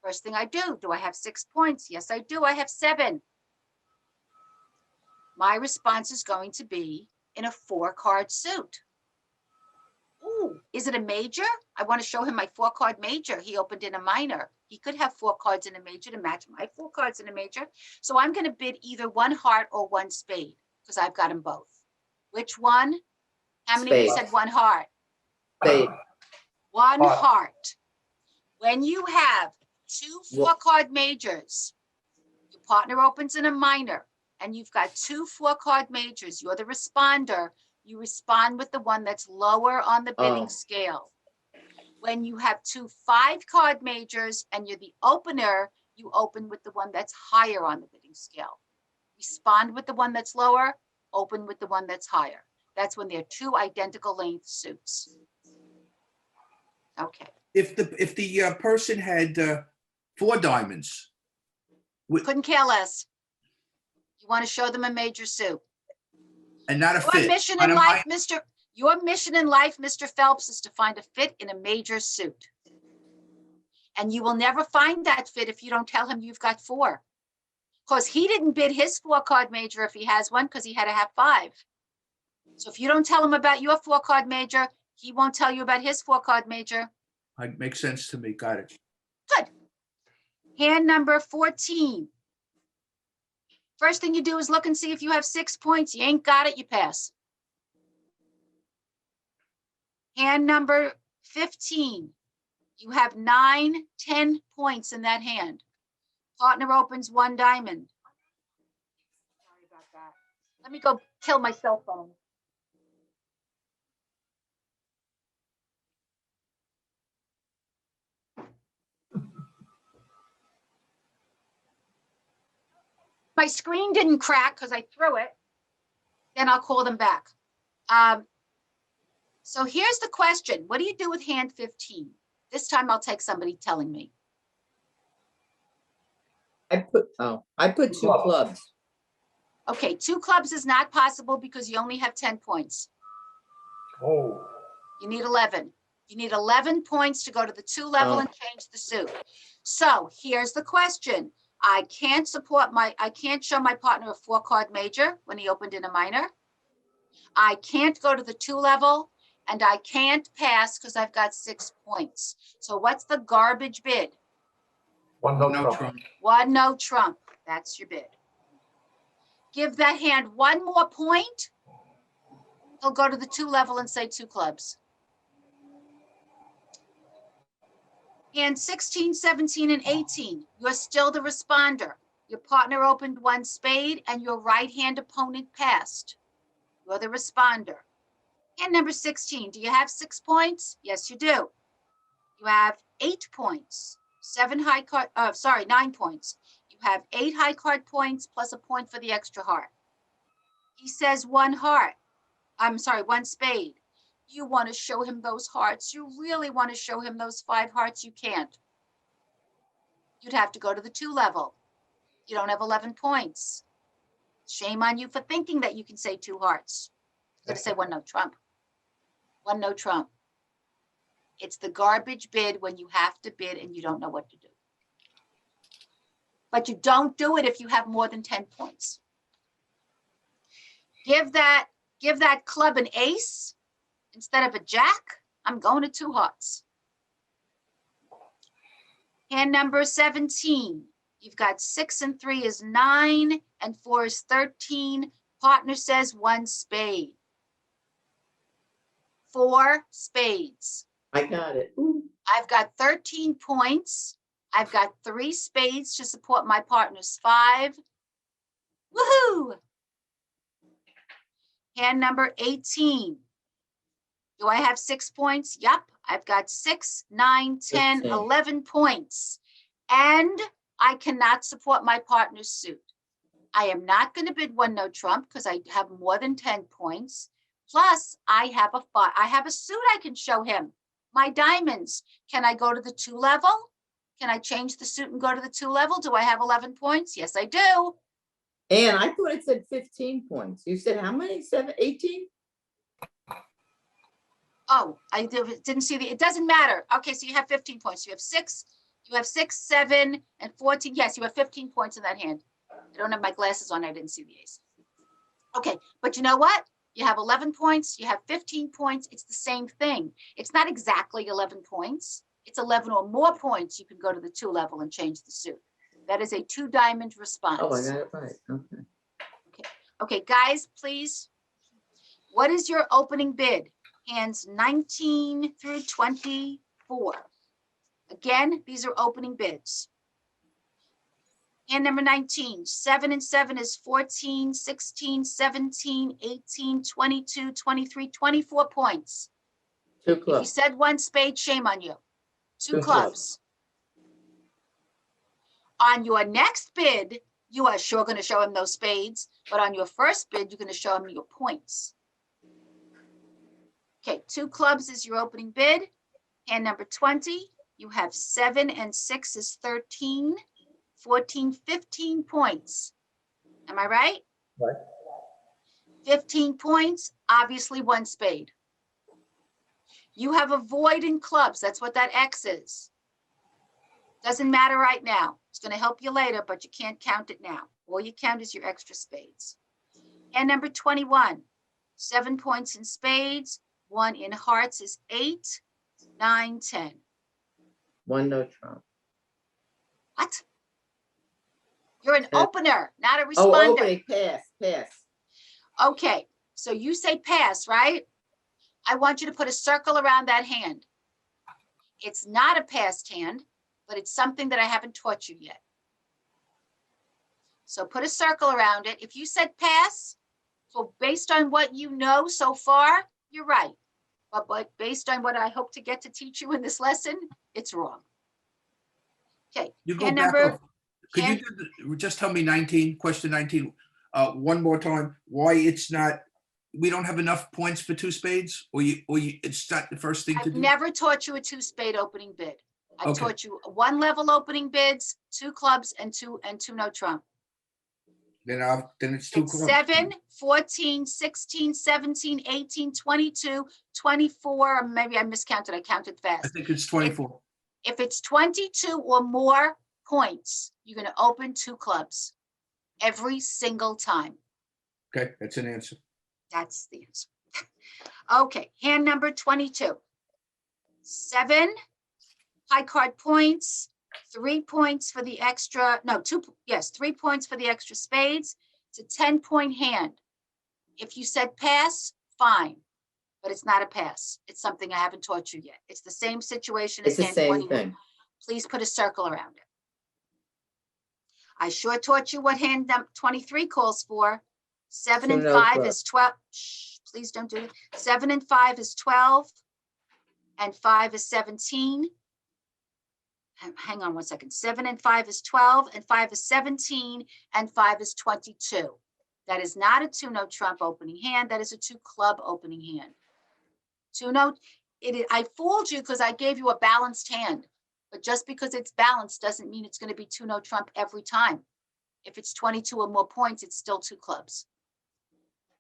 Speaker 2: First thing I do I have 6 points? Yes, I do. I have 7. My response is going to be in a 4-card suit. Ooh, is it a major? I want to show him my 4-card major. He opened in a minor. He could have 4 cards in a major to match my 4 cards in a major. So I'm going to bid either 1 heart or 1 spade because I've got them both. Which one? How many of you
Speaker 3: Spade.
Speaker 2: said 1 heart?
Speaker 3: Spade.
Speaker 2: 1
Speaker 5: Heart.
Speaker 2: heart. When you have two
Speaker 3: Well-
Speaker 2: 4-card majors. Your partner opens in a minor, and you've got two 4-card majors. You're the responder. You respond with the one that's lower on the bidding
Speaker 3: Oh.
Speaker 2: scale. When you have two 5-card majors and you're the opener, you open with the one that's higher on the bidding scale. Respond with the one that's lower, open with the one that's higher. That's when they're two identical length suits. Okay,
Speaker 7: If the person had 4 diamonds,
Speaker 2: couldn't care less. You want to show them a major suit.
Speaker 7: and not a
Speaker 2: Your
Speaker 7: fit.
Speaker 2: mission
Speaker 7: on
Speaker 2: in
Speaker 7: a
Speaker 2: life, your mission in life, Mr. Phelps, is to find a fit in a major suit. And you will never find that fit if you don't tell him you've got 4. Because he didn't bid his 4-card major if he has one, because he had to have 5. So if you don't tell him about your 4-card major, he won't tell you about his 4-card major.
Speaker 7: Makes sense to me. Got it.
Speaker 2: Good. Hand number 14. First thing you do is look and see if you have 6 points. You ain't got it, you pass. Hand number 15. You have 9, 10 points in that hand. Partner opens 1 diamond. Sorry about that. Let me go kill my cell phone. My screen didn't crack because I threw it. Then I'll call them back. So here's the question. What do you do with hand 15? This time I'll take somebody telling me.
Speaker 3: I put 2 clubs.
Speaker 2: Okay, 2 clubs is not possible because you only have 10 points.
Speaker 5: Oh,
Speaker 2: You need 11. You need 11 points to go to the 2 level
Speaker 3: Oh.
Speaker 2: and change the suit. So here's the question. I can't show my partner a 4-card major when he opened in a minor. I can't go to the 2 level, and I can't pass because I've got 6 points. So what's the garbage bid?
Speaker 5: one no
Speaker 7: No
Speaker 5: trump.
Speaker 7: trump.
Speaker 2: 1 no trump. That's your bid. Give that hand 1 more point. He'll go to the 2 level and say 2 clubs. Hand 16, 17, and 18, you're still the responder. Your partner opened 1 spade and your right-hand opponent passed. You're the responder. Hand number 16, do you have 6 points? Yes, you do. You have 8 points, 9 points. You have 8 high card points plus a point for the extra heart. He says 1 heart. 1 spade. You want to show him those hearts. You really want to show him those 5 hearts. You can't. You'd have to go to the 2 level. You don't have 11 points. Shame on you for thinking that you can say 2 hearts. You're going to say 1 no trump. 1 no trump. It's the garbage bid when you have to bid and you don't know what to do. But you don't do it if you have more than 10 points. Give that club an ace instead of a jack. I'm going to 2 hearts. Hand number 17. You've got 6 and 3 is 9 and 4 is 13. Partner says 1 spade. 4 spades.
Speaker 3: I got it. Ooh.
Speaker 2: I've got 13 points. I've got 3 spades to support my partner's 5. Woohoo! Hand number 18. Do I have 6 points? Yep, I've got 6, 9, 10,
Speaker 3: 15.
Speaker 2: 11 points. And I cannot support my partner's suit. I am not going to bid 1 no trump because I have more than 10 points. Plus, I have a suit I can show him. My diamonds. Can I go to the 2 level? Can I change the suit and go to the 2 level? Do I have 11 points? Yes, I do.
Speaker 3: And I thought it said 15 points. You said how many? 18?
Speaker 2: Oh, I didn't see it doesn't matter. Okay, so you have 15 points. You have 6, 7, and 14. Yes, you have 15 points in that hand. I don't have my glasses on. I didn't see the ace. Okay, but you know what? You have 11 points. You have 15 points. It's the same thing. It's not exactly 11 points. It's 11 or more points. You can go to the 2 level and change the suit. That is a 2 diamond response.
Speaker 3: Oh, I got it right. Okay.
Speaker 2: Okay, guys, please. What is your opening bid? Hands 19 through 24. Again, these are opening bids. Hand number 19, 7 and 7 is 14, 16, 17, 18, 22, 23, 24 points.
Speaker 3: Two
Speaker 2: If you
Speaker 3: clubs.
Speaker 2: said one spade, shame on you. Two
Speaker 3: Two
Speaker 2: clubs. On your next bid, you are sure going to show him those spades, but on your first bid, you're going to show him your points. Okay, two clubs is your opening bid. Hand number 20, you have 7 and 6 is 13, 14, 15 points. Am I right?
Speaker 5: Right.
Speaker 2: 15 points, obviously one spade. You have a void in clubs. That's what that X is. Doesn't matter right now. It's going to help you later, but you can't count it now. All you count is your extra spades. And number 21, 7 points in spades, 1 in hearts is 8, 9, 10.
Speaker 3: One no trump.
Speaker 2: What? You're an
Speaker 3: Uh,
Speaker 2: opener, not a
Speaker 3: Oh,
Speaker 2: responder.
Speaker 3: opening, pass.
Speaker 2: Okay, so you say pass, right? I want you to put a circle around that hand. It's not a passed hand, but it's something that I haven't taught you yet. So put a circle around it. If you said pass, so based on what you know so far, you're right. But based on what I hope to get to teach you in this lesson, it's wrong. Okay,
Speaker 7: You go
Speaker 2: hand
Speaker 7: back
Speaker 2: number,
Speaker 7: up. Could you
Speaker 2: hand-
Speaker 7: just tell me 19, question 19, one more time, why it's not, we don't have enough points for two spades? Or it's not the first thing to
Speaker 2: I've
Speaker 7: do?
Speaker 2: never taught you a 2 spade opening bid. I've
Speaker 7: Okay.
Speaker 2: taught you 1 level opening bids, 2 clubs and two no trump.
Speaker 7: Then it's two
Speaker 2: It's
Speaker 7: clubs.
Speaker 2: 7, 14, 16, 17, 18, 22, 24, or maybe I miscounted, I counted
Speaker 7: I
Speaker 2: fast.
Speaker 7: think it's 24.
Speaker 2: If it's 22 or more points, you're gonna open 2 clubs every single time.
Speaker 7: Okay, that's an answer.
Speaker 2: That's the answer. Okay, hand number 22. 7 high card points, 3 points for the extra, no, 3 points for the extra spades. It's a 10-point hand. If you said pass, fine, but it's not a pass. It's something I haven't taught you yet. It's the same situation as
Speaker 3: It's the
Speaker 2: hand
Speaker 3: same
Speaker 2: 21.
Speaker 3: thing.
Speaker 2: Please put a circle around it. I sure taught you what hand 23 calls for. 7
Speaker 3: Two
Speaker 2: and
Speaker 3: no
Speaker 2: 5
Speaker 3: club.
Speaker 2: is 12. Shh, please don't do it. 7 and 5 is 12, and 5 is 17. Hang on one second. 7 and 5 is 12, and 5 is 17, and 5 is 22. That is not a 2 no trump opening hand. That is a 2 club opening hand. 2 no. I fooled you because I gave you a balanced hand. But just because it's balanced doesn't mean it's going to be 2 no trump every time. If it's 22 or more points, it's still 2 clubs.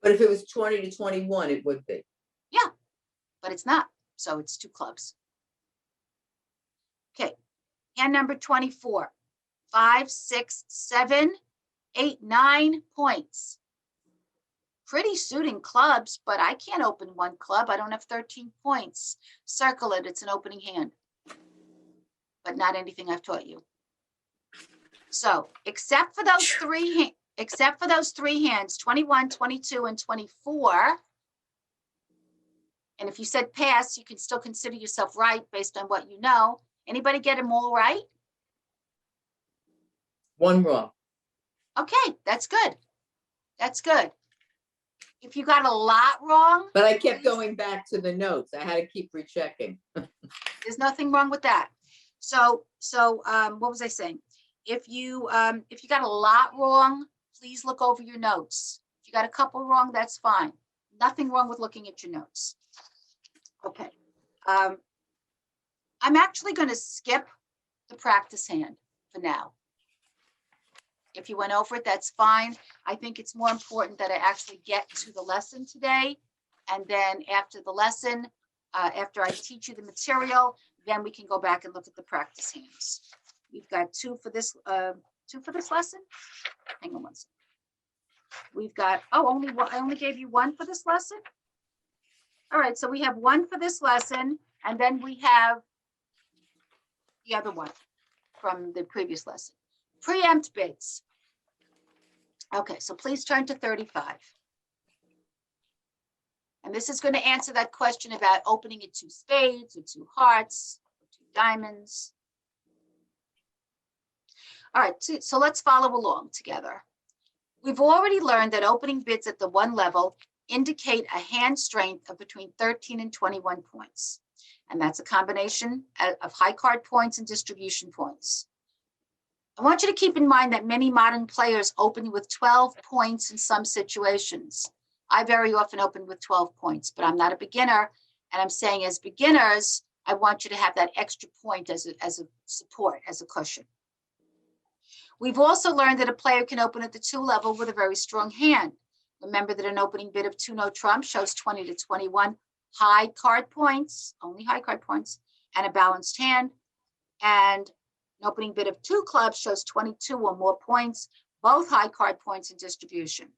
Speaker 3: But if it was 20 to 21, it would be.
Speaker 2: But it's not. So it's 2 clubs. Okay. Hand number 24. 5, 6, 7, 8, 9 points. Pretty suiting clubs, but I can't open 1 club. I don't have 13 points. Circle it. It's an opening hand. But not anything I've taught you. So except for those 3 hands, 21, 22, and 24. And if you said pass, you can still consider yourself right based on what you know. Anybody get them all right?
Speaker 3: 1 wrong.
Speaker 2: Okay, that's good. That's good. If you got a lot wrong,
Speaker 3: But I kept going back to the notes. I had to keep rechecking.
Speaker 2: there's nothing wrong with that. So what was I saying? If you got a lot wrong, please look over your notes. If you got a couple wrong, that's fine. Nothing wrong with looking at your notes. Okay. I'm actually going to skip the practice hand for now. If you went over it, that's fine. I think it's more important that I actually get to the lesson today. And then after the lesson, after I teach you the material, then we can go back and look at the practice hands. We've got 2 for this lesson. Hang on one second. We've got, oh, only one. I only gave you 1 for this lesson. All right, so we have 1 for this lesson, and then we have the other one from the previous lesson. Preempt bids. Okay, so please turn to 35. And this is going to answer that question about opening it 2 spades or 2 hearts or 2 diamonds. All right, so let's follow along together. We've already learned that opening bids at the 1 level indicate a hand strength of between 13 and 21 points. And that's a combination of high card points and distribution points. I want you to keep in mind that many modern players open with 12 points in some situations. I very often open with 12 points, but I'm not a beginner. And I'm saying as beginners, I want you to have that extra point as a support, as a cushion. We've also learned that a player can open at the 2 level with a very strong hand. Remember that an opening bid of 2 no trump shows 20 to 21 high card points, only high card points, and a balanced hand. And an opening bid of 2 clubs shows 22 or more points, both high card points and distribution.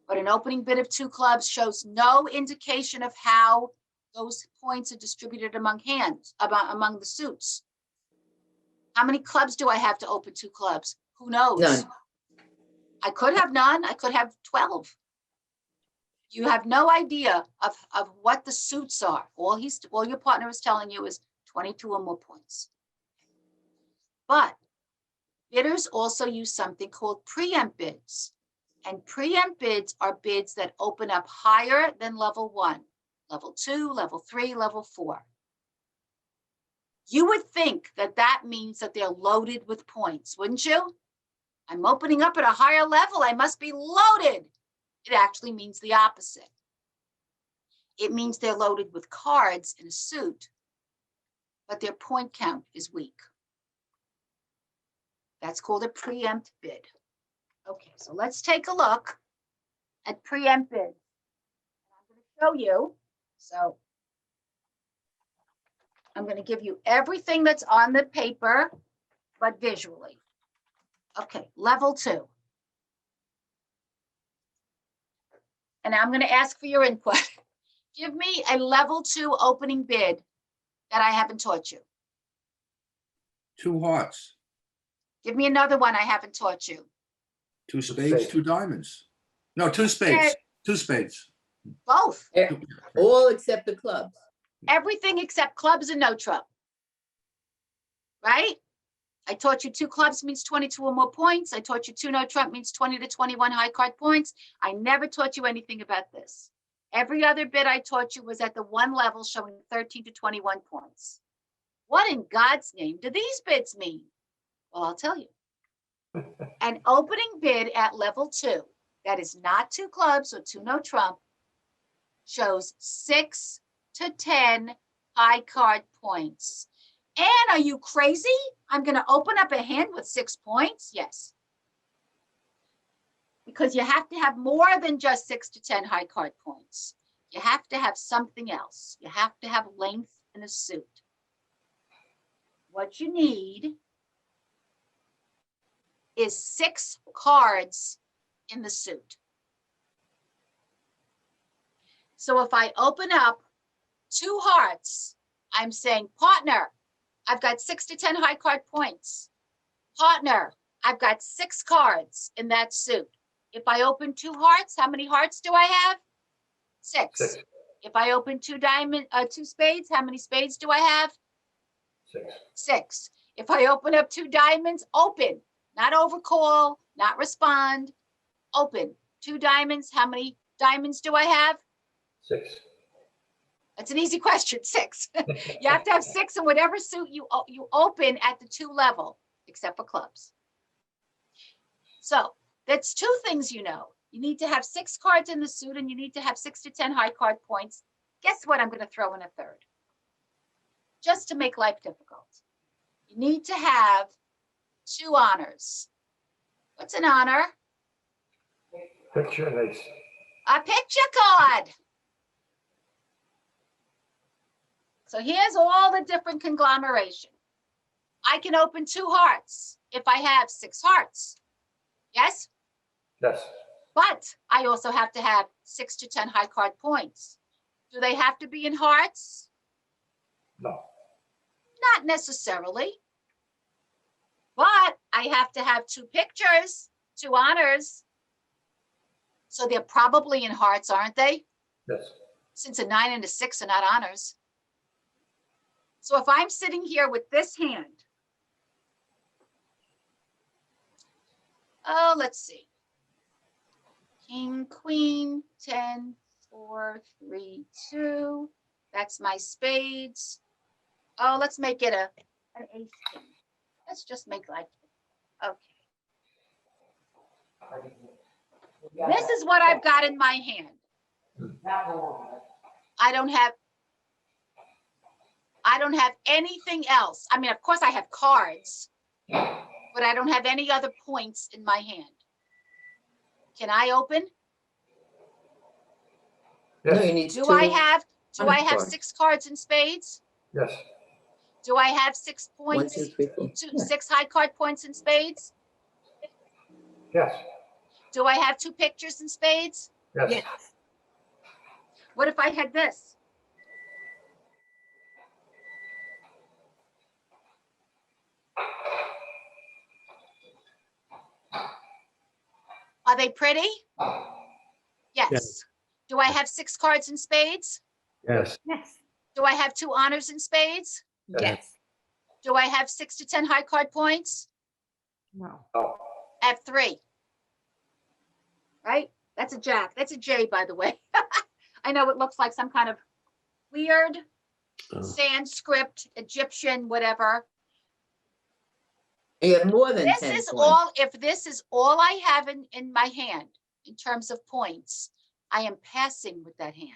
Speaker 2: But an opening bid of 2 clubs shows no indication of how those points are distributed among hands, among the suits. How many clubs do I have to open 2 clubs? Who knows?
Speaker 3: None.
Speaker 2: I could have none. I could have 12. You have no idea of what the suits are. All your partner is telling you is 22 or more points. But bidders also use something called preempt bids. And preempt bids are bids that open up higher than level 1, level 2, level 3, level 4. You would think that that means that they're loaded with points, wouldn't you? I'm opening up at a higher level. I must be loaded. It actually means the opposite. It means they're loaded with cards in a suit, but their point count is weak. That's called a preempt bid. Okay, so let's take a look at preempt bid. I'm going to show you. So I'm going to give you everything that's on the paper, but visually. Okay, level 2. And I'm going to ask for your input. Give me a level 2 opening bid that I haven't taught you.
Speaker 7: 2 hearts,
Speaker 2: Give me another one I haven't taught you.
Speaker 7: 2 spades, 2 diamonds. No, 2 spades, 2 spades.
Speaker 2: Both.
Speaker 3: All except the clubs.
Speaker 2: Everything except clubs and no trump. Right? I taught you 2 clubs means 22 or more points. I taught you 2 no trump means 20 to 21 high card points. I never taught you anything about this. Every other bid I taught you was at the 1 level showing 13 to 21 points. What in God's name do these bids mean? Well, I'll tell you. An opening bid at level 2, that is not 2 clubs or 2 no trump, shows 6 to 10 high card points. And are you crazy? I'm going to open up a hand with 6 points? Yes. Because you have to have more than just 6 to 10 high card points. You have to have something else. You have to have length in a suit. What you need is 6 cards in the suit. So if I open up 2 hearts, I'm saying, partner, I've got 6 to 10 high card points. Partner, I've got 6 cards in that suit. If I open 2 hearts, how many hearts do I have? 6.
Speaker 5: 6.
Speaker 2: If I open 2 spades, how many spades do I have?
Speaker 5: 6.
Speaker 2: 6. If I open up 2 diamonds, open, not overcall, not respond, open. 2 diamonds, how many diamonds do I have?
Speaker 5: 6.
Speaker 2: That's an easy question, 6. You have to have 6 in whatever suit you open at the 2 level, except for clubs. So that's 2 things you know. You need to have 6 cards in the suit and you need to have 6 to 10 high card points. Guess what? I'm going to throw in a third. Just to make life difficult. You need to have 2 honors. What's an honor?
Speaker 5: Picture and ace.
Speaker 2: A picture card. So here's all the different conglomeration. I can open 2 hearts if I have 6 hearts. Yes?
Speaker 5: Yes.
Speaker 2: But I also have to have 6 to 10 high card points. Do they have to be in hearts?
Speaker 5: No.
Speaker 2: Not necessarily. But I have to have 2 pictures, 2 honors. So they're probably in hearts, aren't they?
Speaker 5: Yes.
Speaker 2: Since a 9 and a 6 are not honors. So if I'm sitting here with this hand, Oh, let's see. King, queen, 10, 4, 3, 2. That's my spades. Oh, let's make it an ace king. Let's just make like, okay. This is what I've got in my hand. I don't have anything else. I mean, of course I have cards, but I don't have any other points in my hand. Can I open?
Speaker 3: No,
Speaker 5: Yes,
Speaker 3: you need
Speaker 2: Do
Speaker 3: two.
Speaker 2: I have
Speaker 3: cards.
Speaker 2: 6 cards in spades?
Speaker 5: yes,
Speaker 2: Do I have 6
Speaker 3: 1,
Speaker 2: points?
Speaker 3: 2, 3, 4. Yeah.
Speaker 2: 6 high card points in spades?
Speaker 5: yes,
Speaker 2: Do I have 2 pictures in spades?
Speaker 5: yes,
Speaker 2: What if I had this? Are they pretty? Yes. Do I have 6 cards in spades?
Speaker 5: yes,
Speaker 4: Yes.
Speaker 2: Do I have 2 honors in spades?
Speaker 3: Yes.
Speaker 2: Do I have 6 to 10 high card points?
Speaker 4: No.
Speaker 5: no,
Speaker 2: I have 3. Right? That's a jack. That's a J, by the way. I know it looks like some kind of weird Sanskrit, Egyptian, whatever.
Speaker 3: You have more than
Speaker 2: This
Speaker 3: 10
Speaker 2: is
Speaker 3: points.
Speaker 2: all, if this is all I have in my hand in terms of points, I am passing with that hand.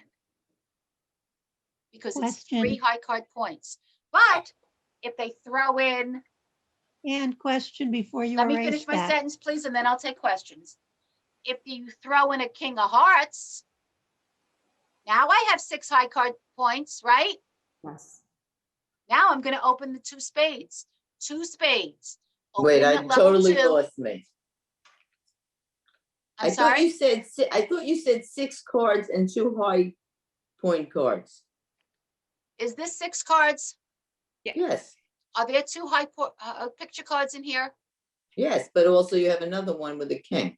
Speaker 2: Because it's 3
Speaker 8: Question.
Speaker 2: high card points. But if they throw in,
Speaker 8: And question before you
Speaker 2: let me
Speaker 8: erase
Speaker 2: finish my
Speaker 8: that.
Speaker 2: sentence, please, and then I'll take questions. If you throw in a king of hearts, now I have 6 high card points, right?
Speaker 4: Yes.
Speaker 2: Now I'm going to open the 2 spades. 2 spades.
Speaker 3: Wait,
Speaker 2: Opening
Speaker 3: I
Speaker 2: at level
Speaker 3: totally
Speaker 2: 2.
Speaker 3: lost me.
Speaker 2: I'm
Speaker 3: I thought you
Speaker 2: sorry.
Speaker 3: said 6 cards and 2 high point cards.
Speaker 2: Is this 6 cards?
Speaker 3: Yes,
Speaker 2: Are there 2 picture cards in here?
Speaker 3: yes, but also you have another one with a king.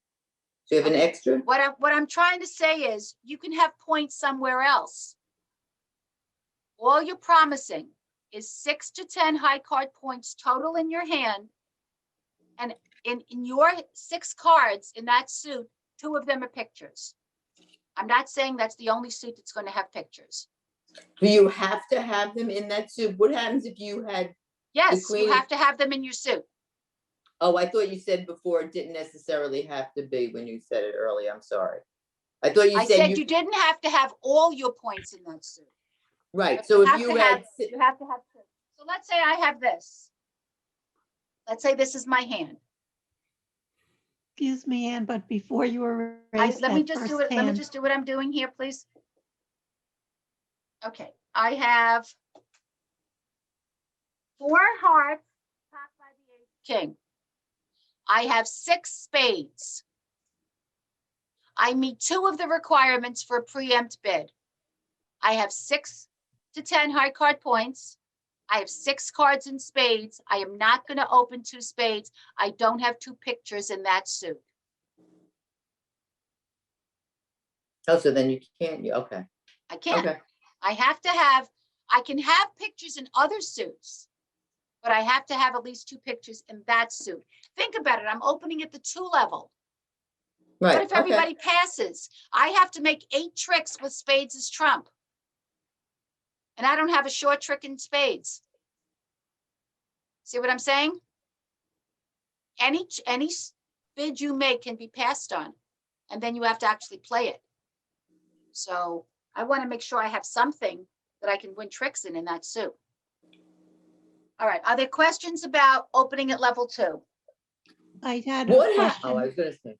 Speaker 3: So you have an extra?
Speaker 2: What I'm trying to say is you can have points somewhere else. All you're promising is 6 to 10 high card points total in your hand. And in your 6 cards in that suit, 2 of them are pictures. I'm not saying that's the only suit that's going to have pictures.
Speaker 3: Do you have to have them in that suit? What happens if you had,
Speaker 2: Yes, you
Speaker 3: queen-
Speaker 2: have to have them in your suit.
Speaker 3: oh, I thought you said before it didn't necessarily have to be when you said it earlier. I'm sorry. I thought you
Speaker 2: I
Speaker 3: said
Speaker 2: said you didn't have to have all your points in that suit.
Speaker 3: right.
Speaker 2: But
Speaker 3: So if
Speaker 2: have
Speaker 3: you
Speaker 2: to
Speaker 3: had,
Speaker 2: have- you have to have 2. So let's say I have this. Let's say this is my hand.
Speaker 8: Excuse me, Ann, but before you erase
Speaker 2: Let me
Speaker 8: that
Speaker 2: just do
Speaker 8: first
Speaker 2: it. Let me
Speaker 8: hand,
Speaker 2: just do what I'm doing here, please. Okay, I have 4 hearts topped by the ace king. I have 6 spades. I meet 2 of the requirements for a preempt bid. I have 6 to 10 high card points. I have 6 cards in spades. I am not going to open 2 spades. I don't have 2 pictures in that suit.
Speaker 3: oh, so then you can't, okay,
Speaker 2: I can't.
Speaker 3: okay.
Speaker 2: I have to have, I can have pictures in other suits, but I have to have at least 2 pictures in that suit. Think about it. I'm opening at the 2 level. What
Speaker 3: Right,
Speaker 2: if
Speaker 3: okay.
Speaker 2: everybody passes? I have to make 8 tricks with spades as trump. And I don't have a short trick in spades. See what I'm saying? Any bid you make can be passed on, and then you have to actually play it. So I want to make sure I have something that I can win tricks in that suit. All right, are there questions about opening at level 2?
Speaker 8: I had a
Speaker 3: What happened? Oh, I
Speaker 8: question.
Speaker 3: was gonna say,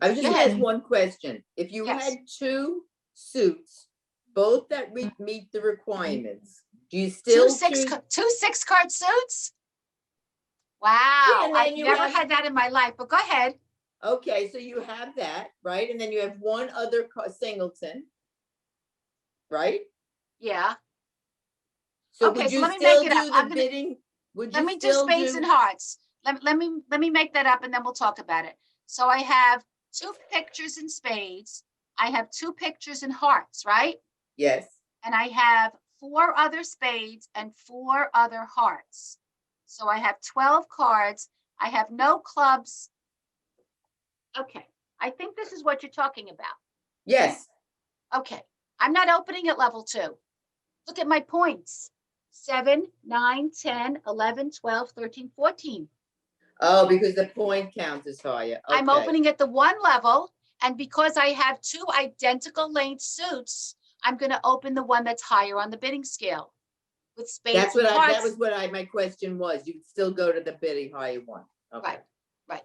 Speaker 3: I was just
Speaker 2: Go
Speaker 3: gonna
Speaker 2: ahead.
Speaker 3: ask one question. If you
Speaker 2: Yes.
Speaker 3: had 2 suits, both that meet the requirements, do you still choose?
Speaker 2: 2 6-card suits? Wow,
Speaker 3: and then
Speaker 2: I've
Speaker 3: you
Speaker 2: never
Speaker 3: have-
Speaker 2: had that in my life, but go ahead.
Speaker 3: Okay, so you have that, right? And then you have one other singleton, right?
Speaker 2: Yeah,
Speaker 3: So
Speaker 2: Okay,
Speaker 3: would
Speaker 2: so
Speaker 3: you
Speaker 2: let me
Speaker 3: still
Speaker 2: make it up.
Speaker 3: do
Speaker 2: I'm
Speaker 3: the
Speaker 2: gonna-
Speaker 3: bidding? Would
Speaker 2: let
Speaker 3: you
Speaker 2: me do
Speaker 3: still
Speaker 2: spades and hearts. Let me make that up and then we'll talk about it. So I have 2 pictures in spades. I have 2 pictures in hearts, right?
Speaker 3: Yes,
Speaker 2: And I have 4 other spades and 4 other hearts. So I have 12 cards. I have no clubs Okay, I think this is what you're talking about.
Speaker 3: Yes,
Speaker 2: Okay, I'm not opening at level 2. Look at my points. 7, 9, 10, 11, 12, 13, 14.
Speaker 3: oh, because the point count is higher.
Speaker 2: I'm
Speaker 3: Okay.
Speaker 2: opening at the 1 level, and because I have 2 identical length suits, I'm gonna open the one that's higher on the bidding scale with spades
Speaker 3: That's what
Speaker 2: and
Speaker 3: that
Speaker 2: hearts.
Speaker 3: was what my question was. You'd still go to the bidding higher one. Okay.
Speaker 2: Right.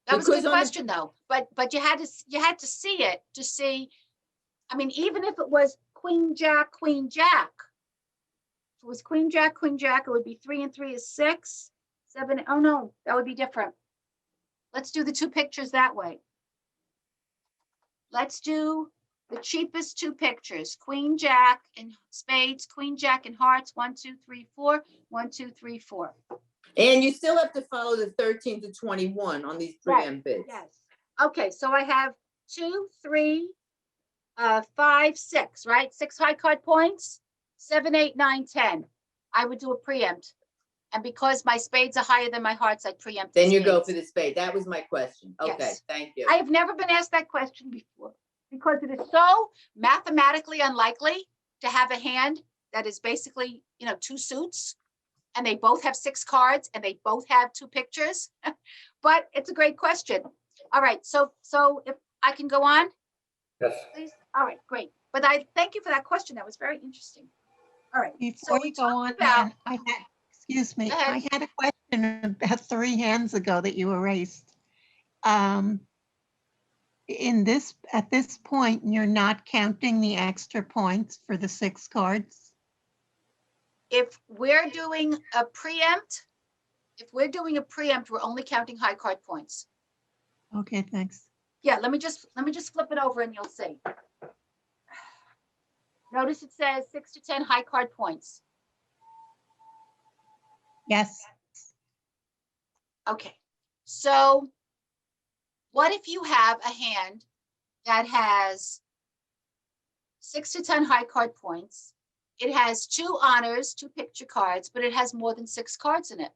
Speaker 2: That was a
Speaker 3: Because
Speaker 2: good
Speaker 3: on the-
Speaker 2: question, though, but you had to see it to see. I mean, even if it was queen, jack, if it was queen, jack, it would be 3 and 3 is 6, 7. Oh, no, that would be different. Let's do the 2 pictures that way. Let's do the cheapest 2 pictures, queen, jack, and spades, queen, jack, and hearts, 1, 2, 3, 4, 1, 2, 3, 4.
Speaker 3: And you still have to follow the 13 to 21 on these
Speaker 2: Right.
Speaker 3: preempt bids.
Speaker 2: Yes. Okay, so I have 2, 3, 5, 6, right? 6 high card points, 7, 8, 9, 10. I would do a preempt. And because my spades are higher than my hearts, I preempt. the
Speaker 3: Then you go
Speaker 2: spades.
Speaker 3: for the spade. That was my question. Okay,
Speaker 2: Yes.
Speaker 3: thank you.
Speaker 2: I have never been asked that question before because it is so mathematically unlikely to have a hand that is basically, 2 suits and they both have 6 cards and they both have 2 pictures. But it's a great question. All right, so if I can go on,
Speaker 5: Yes.
Speaker 2: please. All right, great. But I thank you for that question. That was very interesting. All right.
Speaker 8: Before
Speaker 2: we
Speaker 8: you go on,
Speaker 2: talked about-
Speaker 8: Ann, I had, excuse me,
Speaker 2: Go ahead.
Speaker 8: I had a question about 3 hands ago that you erased. At this point, you're not counting the extra points for the 6 cards?
Speaker 2: If we're doing a preempt, we're only counting high card points.
Speaker 8: Okay, thanks.
Speaker 2: Yeah, let me just flip it over and you'll see. Notice it says 6 to 10 high card points.
Speaker 8: Yes,
Speaker 2: Okay, so what if you have a hand that has 6 to 10 high card points? It has 2 honors, 2 picture cards, but it has more than 6 cards in it.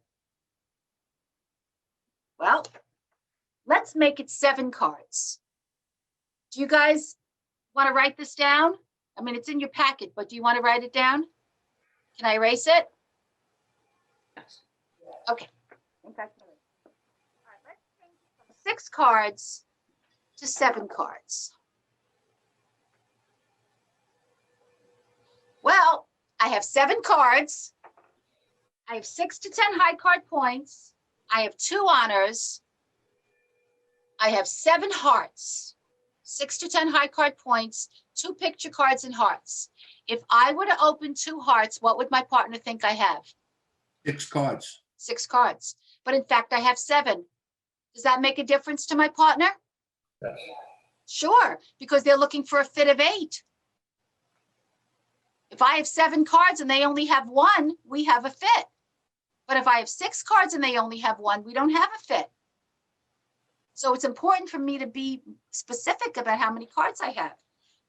Speaker 2: Well, let's make it 7 cards. Do you guys want to write this down? I mean, it's in your packet, but do you want to write it down? Can I erase it? Okay. I think I can erase it. All right, let's change it from 6 cards to 7 cards. Well, I have 7 cards. I have 6 to 10 high card points. I have 2 honors. I have 7 hearts, 6 to 10 high card points, 2 picture cards and hearts. If I were to open 2 hearts, what would my partner think I have?
Speaker 7: 6 cards.
Speaker 2: 6 cards. But in fact, I have 7. Does that make a difference to my partner?
Speaker 5: Yes.
Speaker 2: Sure, because they're looking for a fit of 8. If I have 7 cards and they only have 1, we have a fit. But if I have 6 cards and they only have 1, we don't have a fit. So it's important for me to be specific about how many cards I have.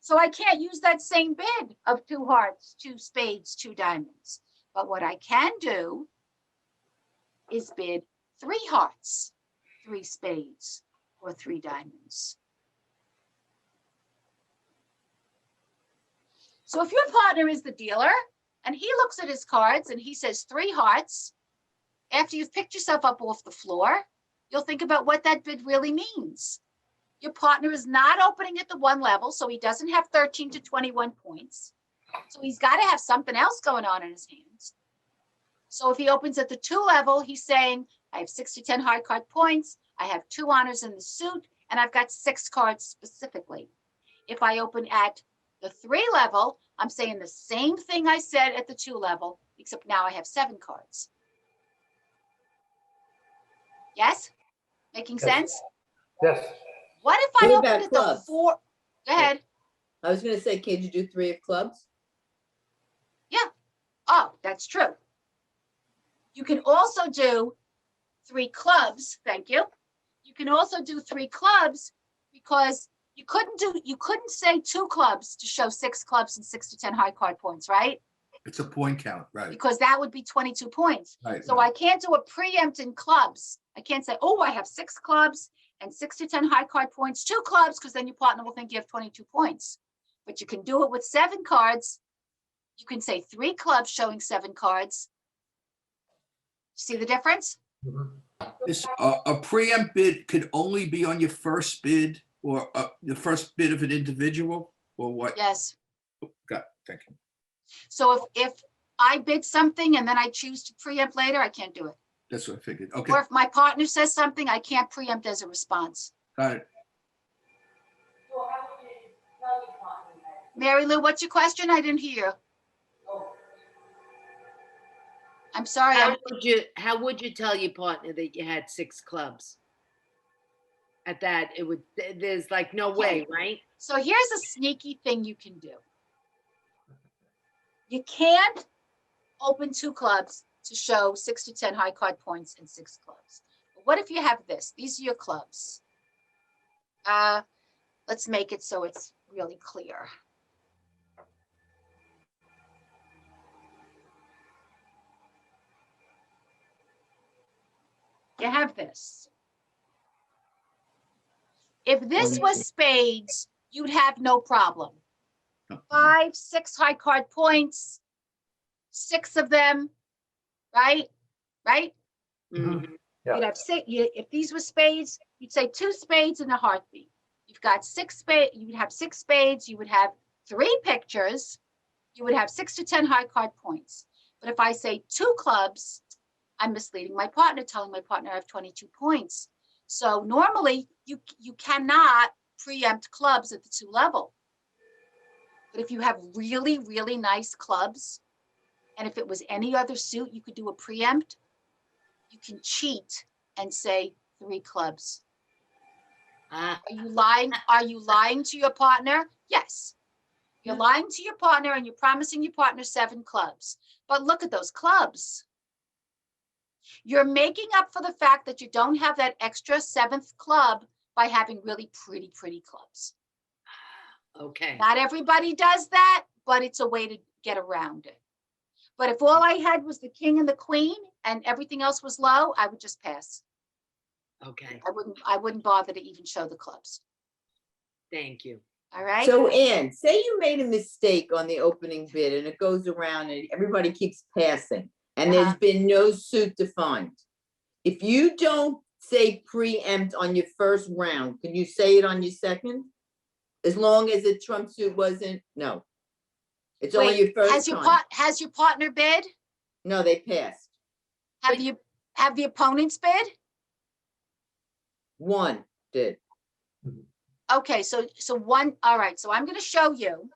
Speaker 2: So I can't use that same bid of 2 hearts, 2 spades, 2 diamonds. But what I can do is bid 3 hearts, 3 spades, or 3 diamonds. So if your partner is the dealer and he looks at his cards and he says 3 hearts, after you've picked yourself up off the floor, you'll think about what that bid really means. Your partner is not opening at the 1 level, so he doesn't have 13 to 21 points. So he's got to have something else going on in his hands. So if he opens at the 2 level, he's saying, I have 6 to 10 high card points, I have 2 honors in the suit, and I've got 6 cards specifically. If I open at the 3 level, I'm saying the same thing I said at the 2 level, except now I have 7 cards. Yes? Making
Speaker 5: Yes.
Speaker 2: sense?
Speaker 5: Yes.
Speaker 2: What if I
Speaker 3: What
Speaker 2: opened
Speaker 3: about
Speaker 2: at the
Speaker 3: clubs?
Speaker 2: 4? Go ahead.
Speaker 3: I was gonna say, can you do 3 of clubs?
Speaker 2: Oh, that's true. You can also do 3 clubs. Thank you. You can also do 3 clubs because you couldn't say 2 clubs to show 6 clubs and 6 to 10 high card points, right?
Speaker 7: It's a point count, right?
Speaker 2: Because that would be 22 points.
Speaker 7: Right.
Speaker 2: So I can't do a preempt in clubs. I can't say, oh, I have 6 clubs and 6 to 10 high card points, 2 clubs, because then your partner will think you have 22 points. But you can do it with 7 cards. You can say 3 clubs showing 7 cards. See the difference?
Speaker 7: This, a preempt bid could only be on your first bid or the first bid of an individual or what?
Speaker 2: Yes.
Speaker 7: Got, thank you.
Speaker 2: So if I bid something and then I choose to preempt later, I can't do it.
Speaker 7: That's what I figured. Okay,
Speaker 2: Or if my partner says something, I can't preempt as a response.
Speaker 7: got it.
Speaker 2: Mary Lou, what's your question? I didn't hear. I'm sorry.
Speaker 9: How would you tell your partner that you had 6 clubs? At that, it would, there's like no way, right?
Speaker 2: So here's a sneaky thing you can do. You can't open 2 clubs to show 6 to 10 high card points and 6 clubs. But what if you have this? These are your clubs. Let's make it so it's really clear. You have this. If this was spades, you'd have no problem. 5, 6 high card points, 6 of them, right? Right?
Speaker 9: Mhm.
Speaker 5: Yeah.
Speaker 2: You'd have 6. If these were spades, you'd say 2 spades in a heartbeat. You've got 6 spades. You would have 6 spades. You would have 3 pictures. You would have 6 to 10 high card points. But if I say 2 clubs, I'm misleading my partner, telling my partner I have 22 points. So normally you cannot preempt clubs at the 2 level. But if you have really, really nice clubs, and if it was any other suit, you could do a preempt, you can cheat and say 3 clubs.
Speaker 9: Ah,
Speaker 2: Are you lying? Are you lying to your partner? Yes. You're lying to your partner and you're promising your partner 7 clubs. But look at those clubs. You're making up for the fact that you don't have that extra 7th club by having really pretty clubs.
Speaker 9: okay.
Speaker 2: Not everybody does that, but it's a way to get around it. But if all I had was the king and the queen and everything else was low, I would just pass.
Speaker 9: Okay,
Speaker 2: I wouldn't bother to even show the clubs.
Speaker 9: thank you.
Speaker 2: All right?
Speaker 3: So Ann, say you made a mistake on the opening bid and it goes around and everybody keeps passing and there's
Speaker 2: Uh-huh.
Speaker 3: been no suit defined. If you don't say preempt on your first round, can you say it on your second? As long as the trump suit wasn't, no. It's only
Speaker 2: Wait,
Speaker 3: your first
Speaker 2: has your partner bid?
Speaker 3: No, they passed.
Speaker 2: Have the opponents bid?
Speaker 3: One did.
Speaker 2: Okay, so one, all right, so I'm going to show you.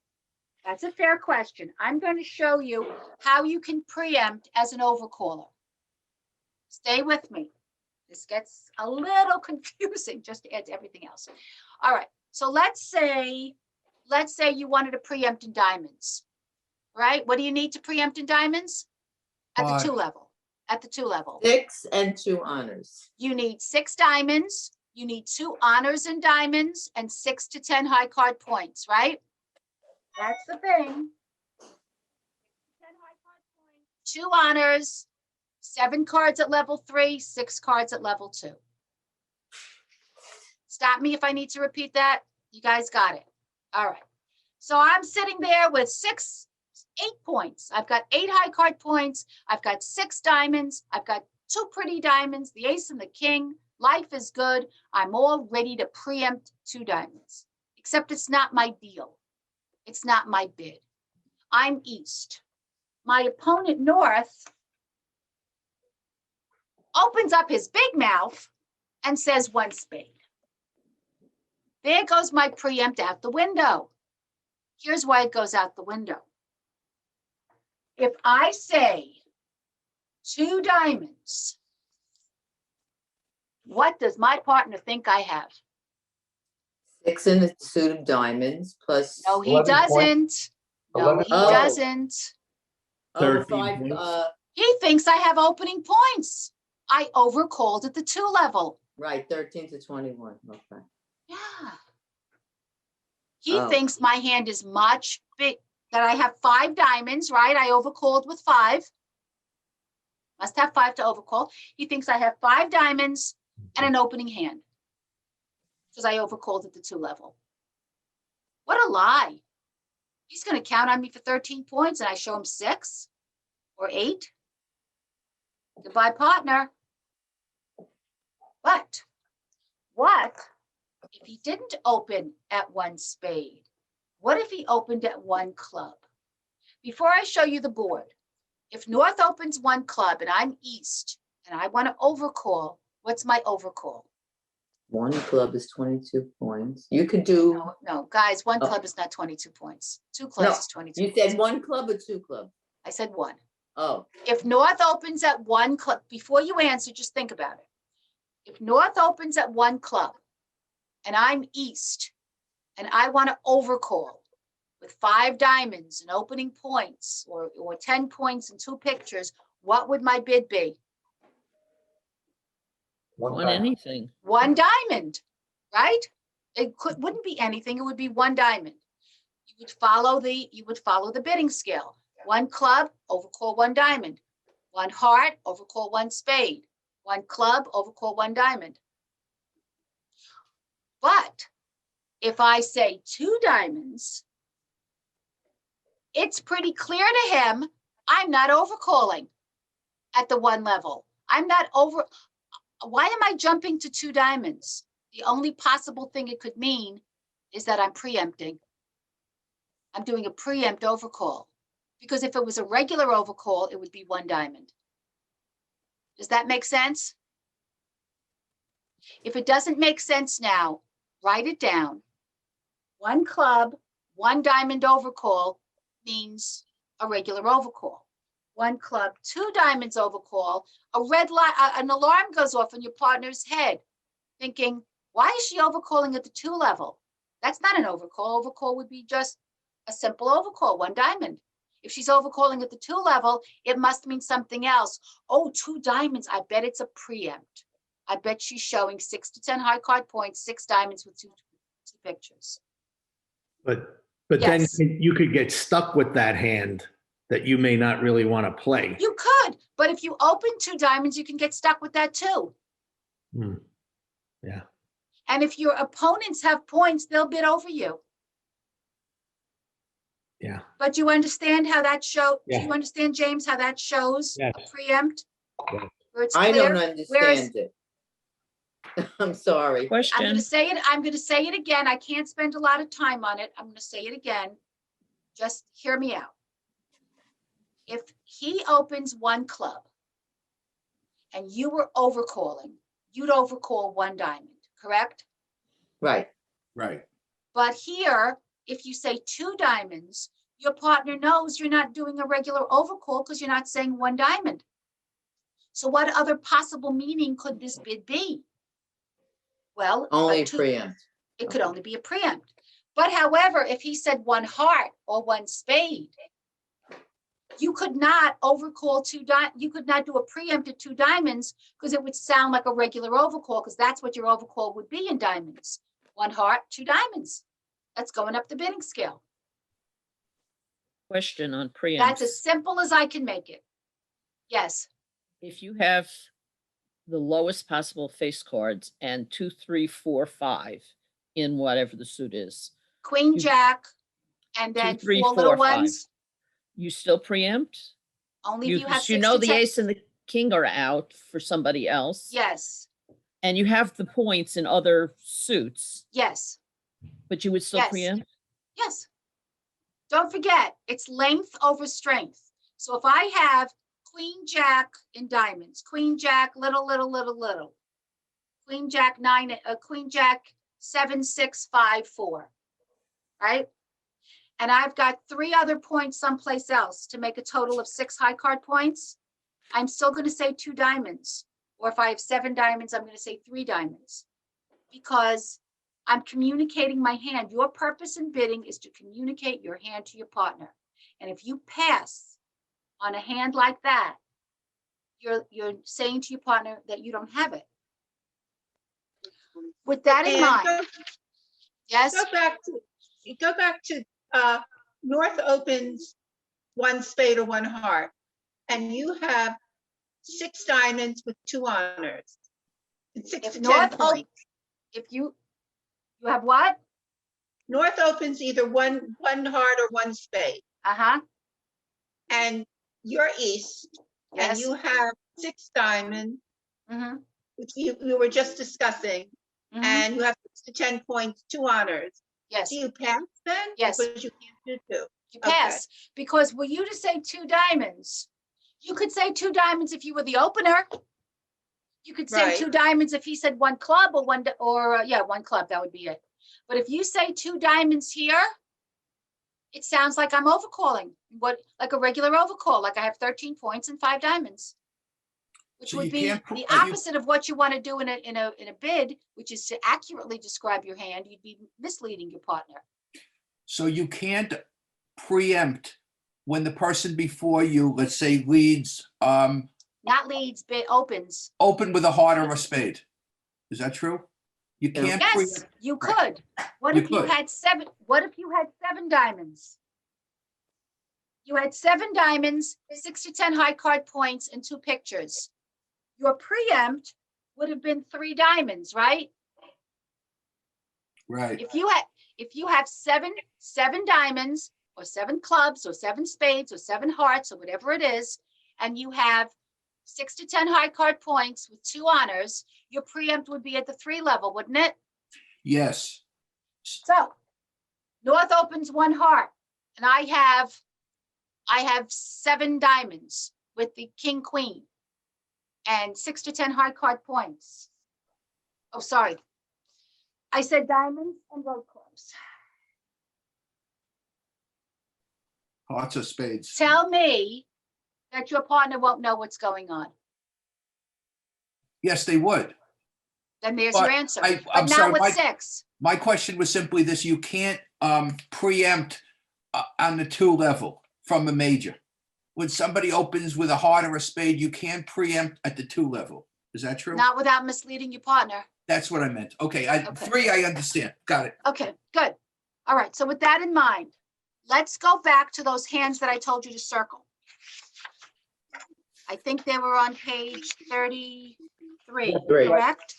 Speaker 2: That's a fair question. I'm going to show you how you can preempt as an overcaller. Stay with me. This gets a little confusing just to add to everything else. All right, so let's say you wanted to preempt in diamonds, right? What do you need to preempt in diamonds? At the 2
Speaker 7: 5.
Speaker 2: level, at the 2 level.
Speaker 3: 6 and 2 honors.
Speaker 2: You need 6 diamonds, you need 2 honors in diamonds, and 6 to 10 high card points, right? That's the thing. 10 high card points, 2 honors, 7 cards at level 3, 6 cards at level 2. Stop me if I need to repeat that. You guys got it. All right. So I'm sitting there with 8 points. I've got 8 high card points. I've got 6 diamonds. I've got 2 pretty diamonds, the ace and the king. Life is good. I'm all ready to preempt 2 diamonds, except it's not my deal. It's not my bid. I'm east. My opponent north opens up his big mouth and says 1 spade. There goes my preempt out the window. Here's why it goes out the window. If I say 2 diamonds, what does my partner think I have?
Speaker 3: 6 in a suit of diamonds plus.
Speaker 2: No, he
Speaker 5: 11 points.
Speaker 2: doesn't. No,
Speaker 5: 11
Speaker 2: he
Speaker 3: points.
Speaker 2: doesn't.
Speaker 5: 13
Speaker 3: 5,
Speaker 5: points.
Speaker 2: He thinks I have opening points. I overcalled at the 2 level.
Speaker 3: right, 13 to 21, okay.
Speaker 2: Yeah. He
Speaker 3: Oh.
Speaker 2: thinks my hand is much big, that I have 5 diamonds, right? I overcalled with 5. Must have 5 to overcall. He thinks I have 5 diamonds and an opening hand. because I overcalled at the 2 level. What a lie. He's going to count on me for 13 points and I show him 6 or 8. Goodbye, partner. But what if he didn't open at 1 spade? What if he opened at 1 club? Before I show you the board, if North opens 1 club and I'm East and I want to overcall, what's my overcall?
Speaker 3: 1 club is 22 points. You could do,
Speaker 2: No, guys, 1
Speaker 3: Oh.
Speaker 2: club is not 22 points. 2
Speaker 3: no,
Speaker 2: clubs is 22.
Speaker 3: you said 1 club or 2 club?
Speaker 2: I said 1.
Speaker 3: Oh,
Speaker 2: If North opens at 1 club, before you answer, just think about it. If North opens at 1 club and I'm East and I want to overcall with 5 diamonds and opening points or 10 points and 2 pictures, what would my bid be?
Speaker 5: On anything.
Speaker 2: 1 diamond, right? Wouldn't be anything. It would be 1 diamond. You would follow the bidding scale. 1 club, overcall 1 diamond. 1 heart, overcall 1 spade. 1 club, overcall 1 diamond. But if I say 2 diamonds, it's pretty clear to him I'm not overcalling at the 1 level. Why am I jumping to 2 diamonds? The only possible thing it could mean is that I'm preempting. I'm doing a preempt overcall. Because if it was a regular overcall, it would be 1 diamond. Does that make sense? If it doesn't make sense now, write it down. 1 club, 1 diamond overcall means a regular overcall. 1 club, 2 diamonds overcall, a red light, an alarm goes off in your partner's head, thinking, why is she overcalling at the 2 level? That's not an overcall. Overcall would be just a simple overcall, 1 diamond. If she's overcalling at the 2 level, it must mean something else. Oh, 2 diamonds. I bet it's a preempt. I bet she's showing 6 to 10 high card points, 6 diamonds with two pictures.
Speaker 5: But then
Speaker 2: Yes.
Speaker 5: you could get stuck with that hand that you may not really want to play.
Speaker 2: You could, but if you open 2 diamonds, you can get stuck with that too.
Speaker 5: Hmm. Yeah.
Speaker 2: And if your opponents have points, they'll bid over you.
Speaker 5: Yeah.
Speaker 2: But you understand how that do
Speaker 5: Yeah.
Speaker 2: you understand, James, how that shows a
Speaker 5: Yes.
Speaker 2: preempt?
Speaker 5: Yes.
Speaker 2: Where it's
Speaker 3: I
Speaker 2: clear?
Speaker 3: don't understand it. I'm sorry.
Speaker 2: I'm going
Speaker 8: Question.
Speaker 2: to say it. I'm going to say it again. I can't spend a lot of time on it. I'm going to say it again. Just hear me out. If he opens 1 club and you were overcalling, you'd overcall 1 diamond, correct?
Speaker 3: Right.
Speaker 7: Right.
Speaker 2: But here, if you say 2 diamonds, your partner knows you're not doing a regular overcall because you're not saying 1 diamond. So what other possible meaning could this bid be? Well,
Speaker 3: Only
Speaker 2: two-
Speaker 3: preempt.
Speaker 2: it could only be a preempt. But however, if he said 1 heart or 1 spade, you could not overcall 2 you could not do a preempt at 2 diamonds because it would sound like a regular overcall because that's what your overcall would be in diamonds. 1 heart, 2 diamonds. That's going up the bidding scale.
Speaker 8: Question on
Speaker 2: That's
Speaker 8: preempts.
Speaker 2: as simple as I can make it. Yes,
Speaker 8: If you have the lowest possible face cards and 2, 3, 4, 5 in whatever the suit is,
Speaker 2: queen,
Speaker 8: You-
Speaker 2: jack, and
Speaker 8: 2,
Speaker 2: then
Speaker 8: 3,
Speaker 2: 4 little
Speaker 8: 4, 5.
Speaker 2: ones.
Speaker 8: You still preempt?
Speaker 2: Only if you have 6
Speaker 8: You know
Speaker 2: to
Speaker 8: the
Speaker 2: 10.
Speaker 8: ace and the king are out for somebody else.
Speaker 2: Yes,
Speaker 8: And you have the points in other suits,
Speaker 2: yes,
Speaker 8: but you would still
Speaker 2: Yes.
Speaker 8: preempt?
Speaker 2: yes. Don't forget, it's length over strength. So if I have queen, jack in diamonds, queen, jack, little, queen, jack, 9, queen, jack, 7, 6, 5, 4, right? And I've got 3 other points someplace else to make a total of 6 high card points. I'm still going to say 2 diamonds. Or if I have 7 diamonds, I'm going to say 3 diamonds. Because I'm communicating my hand. Your purpose in bidding is to communicate your hand to your partner. And if you pass on a hand like that, you're saying to your partner that you don't have it. With that in
Speaker 10: And
Speaker 2: mind, yes,
Speaker 10: go back to North opens 1 spade or 1 heart, and you have 6 diamonds with 2 honors. And 6
Speaker 2: if
Speaker 10: to 10
Speaker 2: North,
Speaker 10: points.
Speaker 2: if you, You have what?
Speaker 10: North opens either one heart or one spade,
Speaker 2: Uh-huh,
Speaker 10: and you're east, and
Speaker 2: yes.
Speaker 10: you have 6 diamonds,
Speaker 2: Mm-hmm,
Speaker 10: which you were just discussing,
Speaker 2: mm-hmm,
Speaker 10: and you have 6 to 10 points, 2 honors.
Speaker 2: yes,
Speaker 10: Do you pass then?
Speaker 2: Yes.
Speaker 10: Because you can't do 2.
Speaker 2: you
Speaker 10: Okay.
Speaker 2: pass, because were you to say 2 diamonds, you could say 2 diamonds if you were the opener. You could say
Speaker 10: Right.
Speaker 2: 2 diamonds if he said 1 club or yeah, 1 club, that would be it. But if you say 2 diamonds here, it sounds like I'm overcalling, like a regular overcall, like I have 13 points and 5 diamonds. Which
Speaker 7: So
Speaker 2: would
Speaker 7: you
Speaker 2: be
Speaker 7: can't
Speaker 2: the
Speaker 7: you-
Speaker 2: opposite of what you want to do in a bid, which is to accurately describe your hand. You'd be misleading your partner.
Speaker 7: So you can't preempt when the person before you, let's say, leads,
Speaker 2: Not leads, bid opens.
Speaker 7: open with a heart or a spade. Is that true? You
Speaker 3: No.
Speaker 7: can't
Speaker 2: Yes,
Speaker 7: preempt.
Speaker 2: you could. What
Speaker 7: You
Speaker 2: if you
Speaker 7: could.
Speaker 2: had 7? What if you had 7 diamonds? You had 7 diamonds, 6 to 10 high card points, and 2 pictures. Your preempt would have been 3 diamonds, right?
Speaker 7: Right.
Speaker 2: If you have seven diamonds or 7 clubs or 7 spades or 7 hearts or whatever it is, and you have 6 to 10 high card points with 2 honors, your preempt would be at the 3 level, wouldn't it?
Speaker 7: Yes.
Speaker 2: So North opens 1 heart, and I have 7 diamonds with the king, queen, and 6 to 10 high card points. Oh, sorry. I said diamonds and road clubs.
Speaker 7: Hearts or spades.
Speaker 2: Tell me that your partner won't know what's going on.
Speaker 7: Yes, they would.
Speaker 2: Then there's
Speaker 7: But
Speaker 2: your answer.
Speaker 7: I'm
Speaker 2: But
Speaker 7: sorry,
Speaker 2: not with
Speaker 7: Mike.
Speaker 2: 6.
Speaker 7: My question was simply this: you can't preempt on the 2 level from a major. When somebody opens with a heart or a spade, you can't preempt at the 2 level. Is that true?
Speaker 2: Not without misleading your partner.
Speaker 7: That's what I meant. Okay,
Speaker 2: Okay.
Speaker 7: 3, I understand. Got it.
Speaker 2: Okay, good. All right, so with that in mind, let's go back to those hands that I told you to circle. I think they were on page 33,
Speaker 3: 3.
Speaker 2: correct?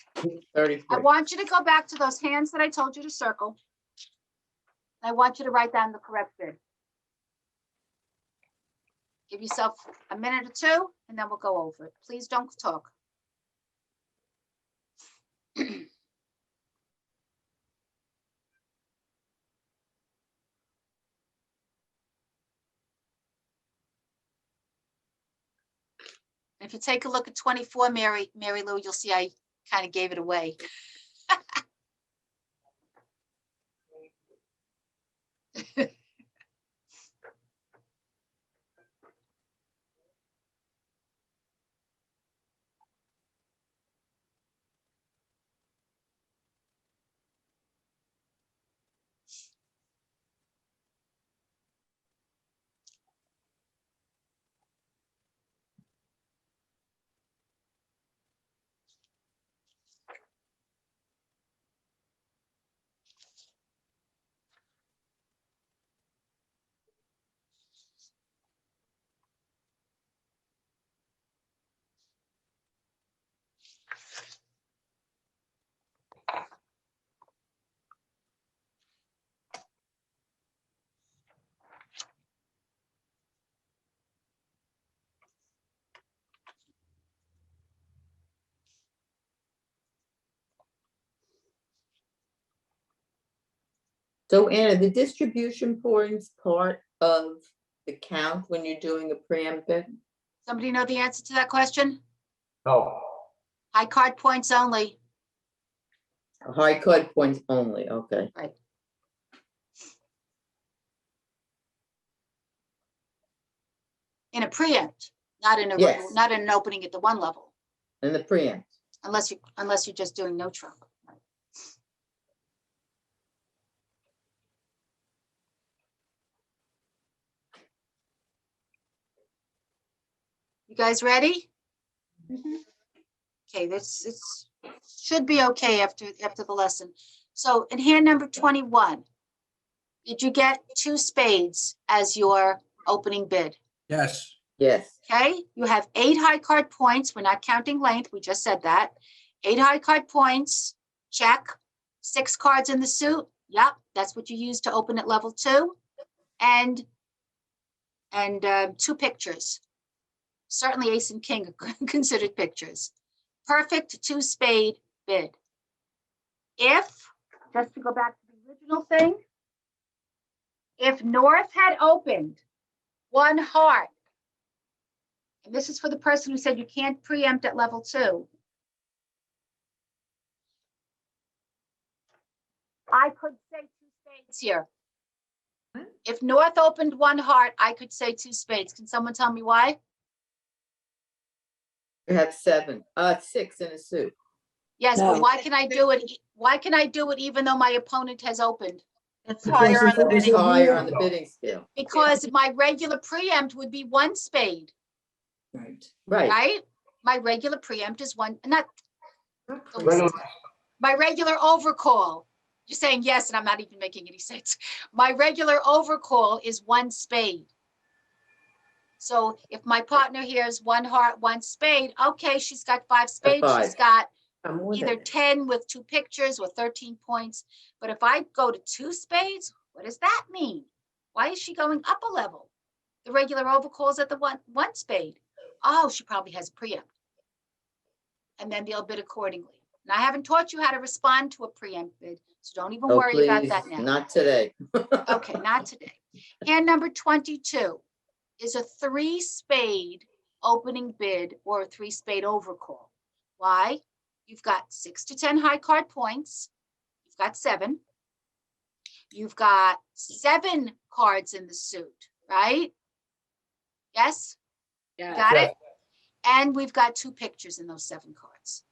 Speaker 3: 33.
Speaker 2: I want you to go back to those hands that I told you to circle. I want you to write down the correct bid. Give yourself a minute or 2, and then we'll go over it. Please don't talk. If you take a look at 24, Mary Lou, you'll see I kind of gave it away.
Speaker 3: So Anna, the distribution points part of the count when you're doing a preempt bid?
Speaker 2: Somebody know the answer to that question?
Speaker 5: Oh,
Speaker 2: High card points only.
Speaker 3: High card points only, okay.
Speaker 2: In a preempt, not in
Speaker 3: Yes.
Speaker 2: not in an opening at the 1 level,
Speaker 3: And the preempt.
Speaker 2: unless you're just doing no trump. You guys ready? Okay, this should be okay after the lesson. So in hand number 21, did you get 2 spades as your opening bid?
Speaker 7: Yes.
Speaker 3: Yes.
Speaker 2: Okay, you have 8 high card points. We're not counting length. We just said that. 8 high card points, check. 6 cards in the suit. Yep, that's what you use to open at level 2. And 2 pictures. Certainly ace and king are considered pictures. Perfect 2 spade bid. If, just to go back to the original thing, if North had opened 1 heart, and this is for the person who said you can't preempt at level 2. I could say 2 spades here. If North opened 1 heart, I could say 2 spades. Can someone tell me why?
Speaker 3: You have 6 in a suit.
Speaker 2: Yes, but
Speaker 6: No.
Speaker 2: why can I do it? Why can I do it even though my opponent has opened?
Speaker 4: It's
Speaker 6: Because
Speaker 4: higher on
Speaker 6: if
Speaker 4: the
Speaker 6: it was
Speaker 4: bidding.
Speaker 6: a
Speaker 3: Higher
Speaker 6: real-
Speaker 3: on the bidding scale.
Speaker 2: Because my regular preempt would be 1 spade,
Speaker 6: Right.
Speaker 3: Right.
Speaker 2: right? My regular preempt is 1, not, don't
Speaker 5: Regular-
Speaker 2: listen to me. My regular overcall. You're saying yes, and I'm not even making any sense. My regular overcall is 1 spade. So if my partner here is 1 heart, 1 spade, okay, she's got 5 spades. She's
Speaker 3: 5.
Speaker 2: got
Speaker 3: I'm with
Speaker 2: either
Speaker 3: it.
Speaker 2: 10 with 2 pictures or 13 points. But if I go to 2 spades, what does that mean? Why is she going up a level? The regular overcall's at the one spade. Oh, she probably has a preempt. And then they'll bid accordingly. And I haven't taught you how to respond to a preempt bid, so don't even
Speaker 3: Oh,
Speaker 2: worry about
Speaker 3: please,
Speaker 2: that now.
Speaker 3: not today.
Speaker 2: Okay, not today. Hand number 22 is a 3 spade opening bid or a 3 spade overcall. Why? You've got 6 to 10 high card points. You've got 7. You've got 7 cards in the suit, right? Yes?
Speaker 9: Yeah.
Speaker 2: Got it? And we've got 2 pictures in those 7 cards.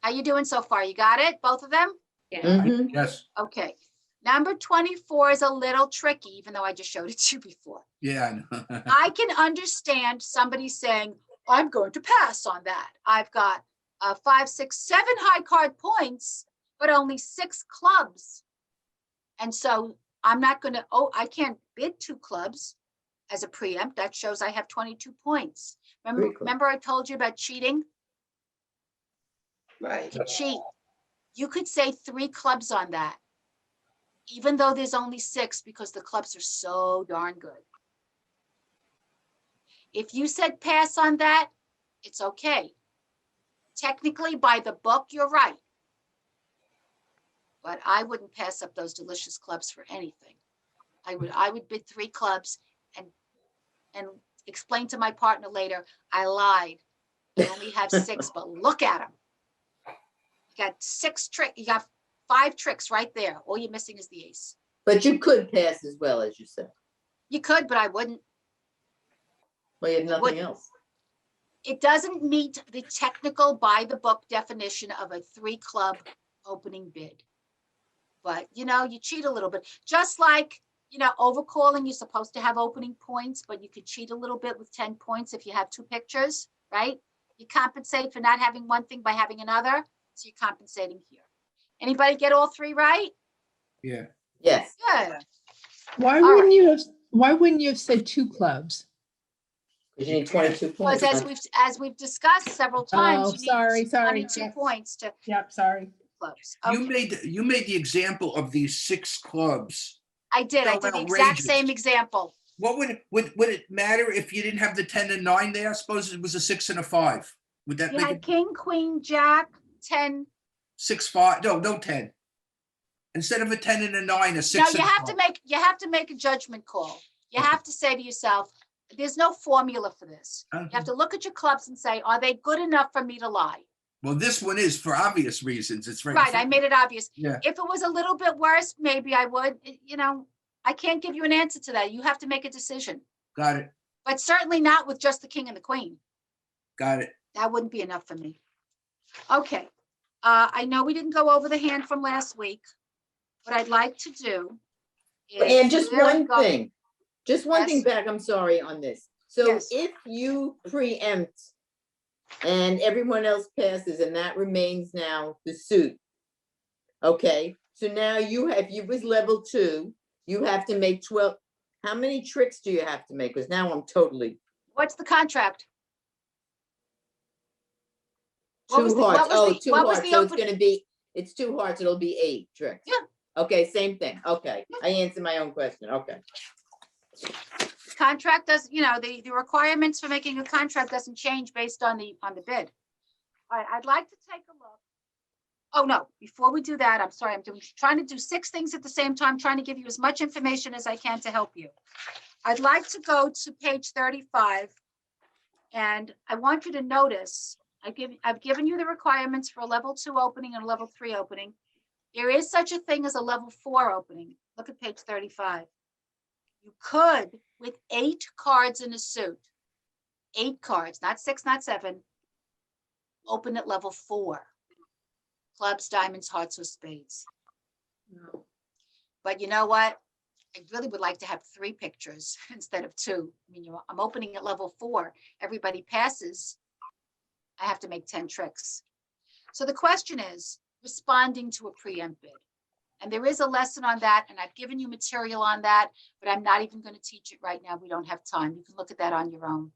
Speaker 2: How you doing so far? You got it? Both of them?
Speaker 3: Mhm.
Speaker 7: Yes,
Speaker 2: Okay. Number 24 is a little tricky, even though I just showed it to you before.
Speaker 7: yeah, I know.
Speaker 2: I can understand somebody saying, I'm going to pass on that. I've got 5, 6, 7 high card points, but only 6 clubs. And so I'm not going to, I can't bid 2 clubs as a preempt. That shows I have 22 points.
Speaker 3: Very cool.
Speaker 2: Remember I told you about cheating?
Speaker 10: Right.
Speaker 2: You cheat. You could say 3 clubs on that, even though there's only 6 because the clubs are so darn good. If you said pass on that, it's okay. Technically, by the book, you're right. But I wouldn't pass up those delicious clubs for anything. I would bid 3 clubs and explain to my partner later, I lied. I only have 6, but look at them. You got 6 tricks, you got 5 tricks right there. All you're missing is the ace.
Speaker 3: But you could pass as well, as you said.
Speaker 2: You could, but I wouldn't.
Speaker 3: Well, you have nothing
Speaker 2: wouldn't.
Speaker 3: else.
Speaker 2: It doesn't meet the technical by the book definition of a 3 club opening bid. But you cheat a little bit, just like, overcalling, you're supposed to have opening points, but you could cheat a little bit with 10 points if you have 2 pictures, right? You compensate for not having one thing by having another. So you're compensating here. Anybody get all 3 right?
Speaker 7: Yeah,
Speaker 3: Yes.
Speaker 2: Good.
Speaker 11: Why
Speaker 2: All
Speaker 11: wouldn't you have said 2 clubs?
Speaker 3: Because you need 22
Speaker 2: Because
Speaker 3: points.
Speaker 2: as we've discussed several times,
Speaker 11: Oh,
Speaker 2: you
Speaker 11: sorry,
Speaker 2: need
Speaker 11: sorry.
Speaker 2: 22
Speaker 11: Yep.
Speaker 2: points to
Speaker 11: Yep, sorry.
Speaker 2: close.
Speaker 7: you
Speaker 2: Okay.
Speaker 7: made the example of these 6 clubs.
Speaker 2: I did. I
Speaker 7: so
Speaker 2: did the exact
Speaker 7: outrageous.
Speaker 2: same example.
Speaker 7: What would it matter if you didn't have the 10 and 9 there? Suppose it was a 6 and a 5. Would that
Speaker 2: You
Speaker 7: make
Speaker 2: had
Speaker 7: it
Speaker 2: king, queen, jack, 10.
Speaker 7: 6, 5? No 10. Instead of a 10 and a 9, a 6
Speaker 2: No,
Speaker 7: and
Speaker 2: you
Speaker 7: a
Speaker 2: have
Speaker 7: 5.
Speaker 2: to make a judgment call. You have to say to yourself, there's no formula for this. You have to look at your clubs and say, are they good enough for me to lie?
Speaker 7: Well, this one is for obvious reasons. It's
Speaker 2: Right, I made it obvious.
Speaker 7: Yeah.
Speaker 2: If it was a little bit worse, maybe I would, I can't give you an answer to that. You have to make a decision,
Speaker 7: Got it.
Speaker 2: but certainly not with just the king and the queen.
Speaker 7: Got it.
Speaker 2: That wouldn't be enough for me. Okay, I know we didn't go over the hand from last week. What I'd like to do is.
Speaker 3: And just
Speaker 2: we're
Speaker 3: one
Speaker 2: go-
Speaker 3: thing,
Speaker 2: Yes.
Speaker 3: back, I'm sorry on this. So
Speaker 2: Yes.
Speaker 3: if you preempt and everyone else passes and that remains now the suit. Okay, so now if you was level 2, you have to make 12. How many tricks do you have to make? Because now I'm totally.
Speaker 2: What's the contract? What was
Speaker 3: 2
Speaker 2: the- what
Speaker 3: hearts.
Speaker 2: was
Speaker 3: Oh,
Speaker 2: the-
Speaker 3: 2
Speaker 2: what was
Speaker 3: hearts.
Speaker 2: the
Speaker 3: So it's
Speaker 2: open-
Speaker 3: gonna be It's 2 hearts, it'll be 8 tricks.
Speaker 2: Yeah.
Speaker 3: Okay, same thing. Okay, I answered my own question. Okay.
Speaker 2: Contract does, the requirements for making a contract doesn't change based on the bid. All right, I'd like to take a look. Oh, no, before we do that, I'm sorry, I'm trying to do 6 things at the same time, trying to give you as much information as I can to help you. I'd like to go to page 35, and I want you to notice, I've given you the requirements for a level 2 opening and a level 3 opening. There is such a thing as a level 4 opening. Look at page 35. You could, with 8 cards in a suit, 8 cards, not 6, not 7, open at level 4. Clubs, diamonds, hearts, or spades. But you know what? I really would like to have 3 pictures instead of 2. I mean, I'm opening at level 4. Everybody passes. I have to make 10 tricks. So the question is responding to a preempt bid. And there is a lesson on that, and I've given you material on that, but I'm not even going to teach it right now. We don't have time. You can look at that on your own.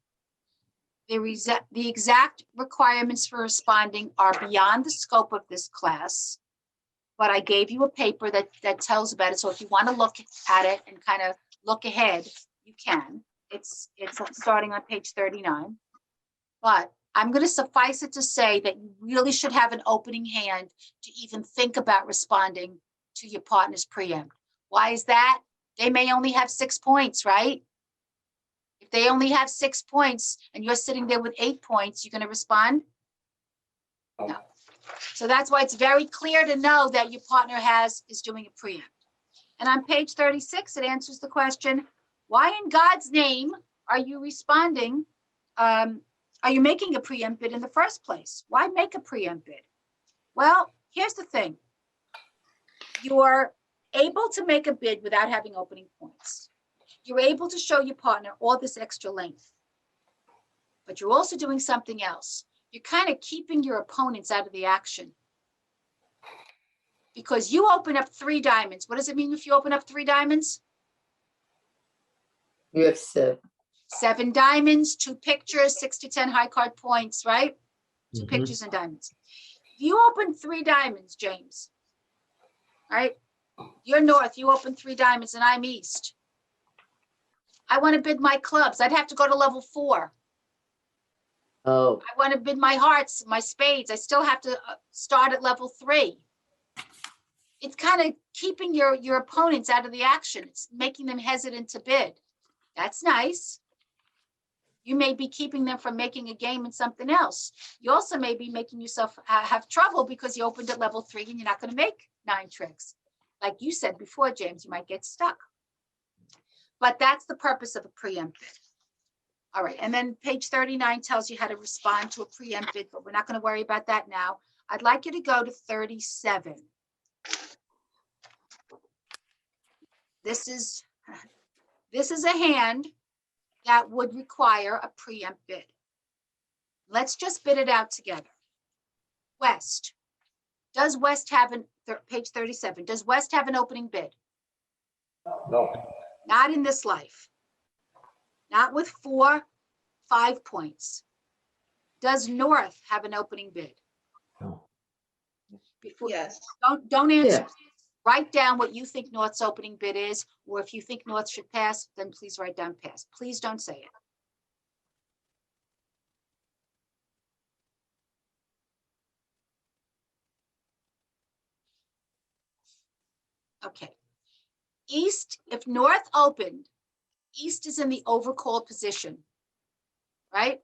Speaker 2: The exact requirements for responding are beyond the scope of this class, but I gave you a paper that tells about it. So if you want to look at it and kind of look ahead, you can. It's starting on page 39. But I'm going to suffice it to say that you really should have an opening hand to even think about responding to your partner's preempt. Why is that? They may only have 6 points, right? If they only have 6 points and you're sitting there with 8 points, you're going to respond? No. So that's why it's very clear to know that your partner is doing a preempt. And on page 36, it answers the question, why in God's name are you responding? Are you making a preempt bid in the first place? Why make a preempt bid? Well, here's the thing. You're able to make a bid without having opening points. You're able to show your partner all this extra length. But you're also doing something else. You're kind of keeping your opponents out of the action. Because you open up 3 diamonds. What does it mean if you open up 3 diamonds?
Speaker 3: You have 7.
Speaker 2: 7 diamonds, 2 pictures, 6 to 10 high card points, right? 2
Speaker 5: Mhm.
Speaker 2: pictures and diamonds. If you open 3 diamonds, James, right? You're north, you open 3 diamonds and I'm east. I want to bid my clubs. I'd have to go to level 4.
Speaker 3: Oh,
Speaker 2: I want to bid my hearts, my spades. I still have to start at level 3. It's kind of keeping your opponents out of the action. It's making them hesitant to bid. That's nice. You may be keeping them from making a game in something else. You also may be making yourself have trouble because you opened at level 3 and you're not going to make 9 tricks. Like you said before, James, you might get stuck. But that's the purpose of a preempt bid. All right, and then page 39 tells you how to respond to a preempt bid, but we're not going to worry about that now. I'd like you to go to 37. This is a hand that would require a preempt bid. Let's just bid it out together. West. Does West have page 37, does West have an opening bid?
Speaker 5: No.
Speaker 2: Not in this life. Not with 4, 5 points. Does North have an opening bid?
Speaker 5: No.
Speaker 10: Yes.
Speaker 2: Don't answer.
Speaker 3: Yeah.
Speaker 2: Write down what you think North's opening bid is, or if you think North should pass, then please write down pass. Please don't say it. Okay. East, if North opened, East is in the overcall position, right?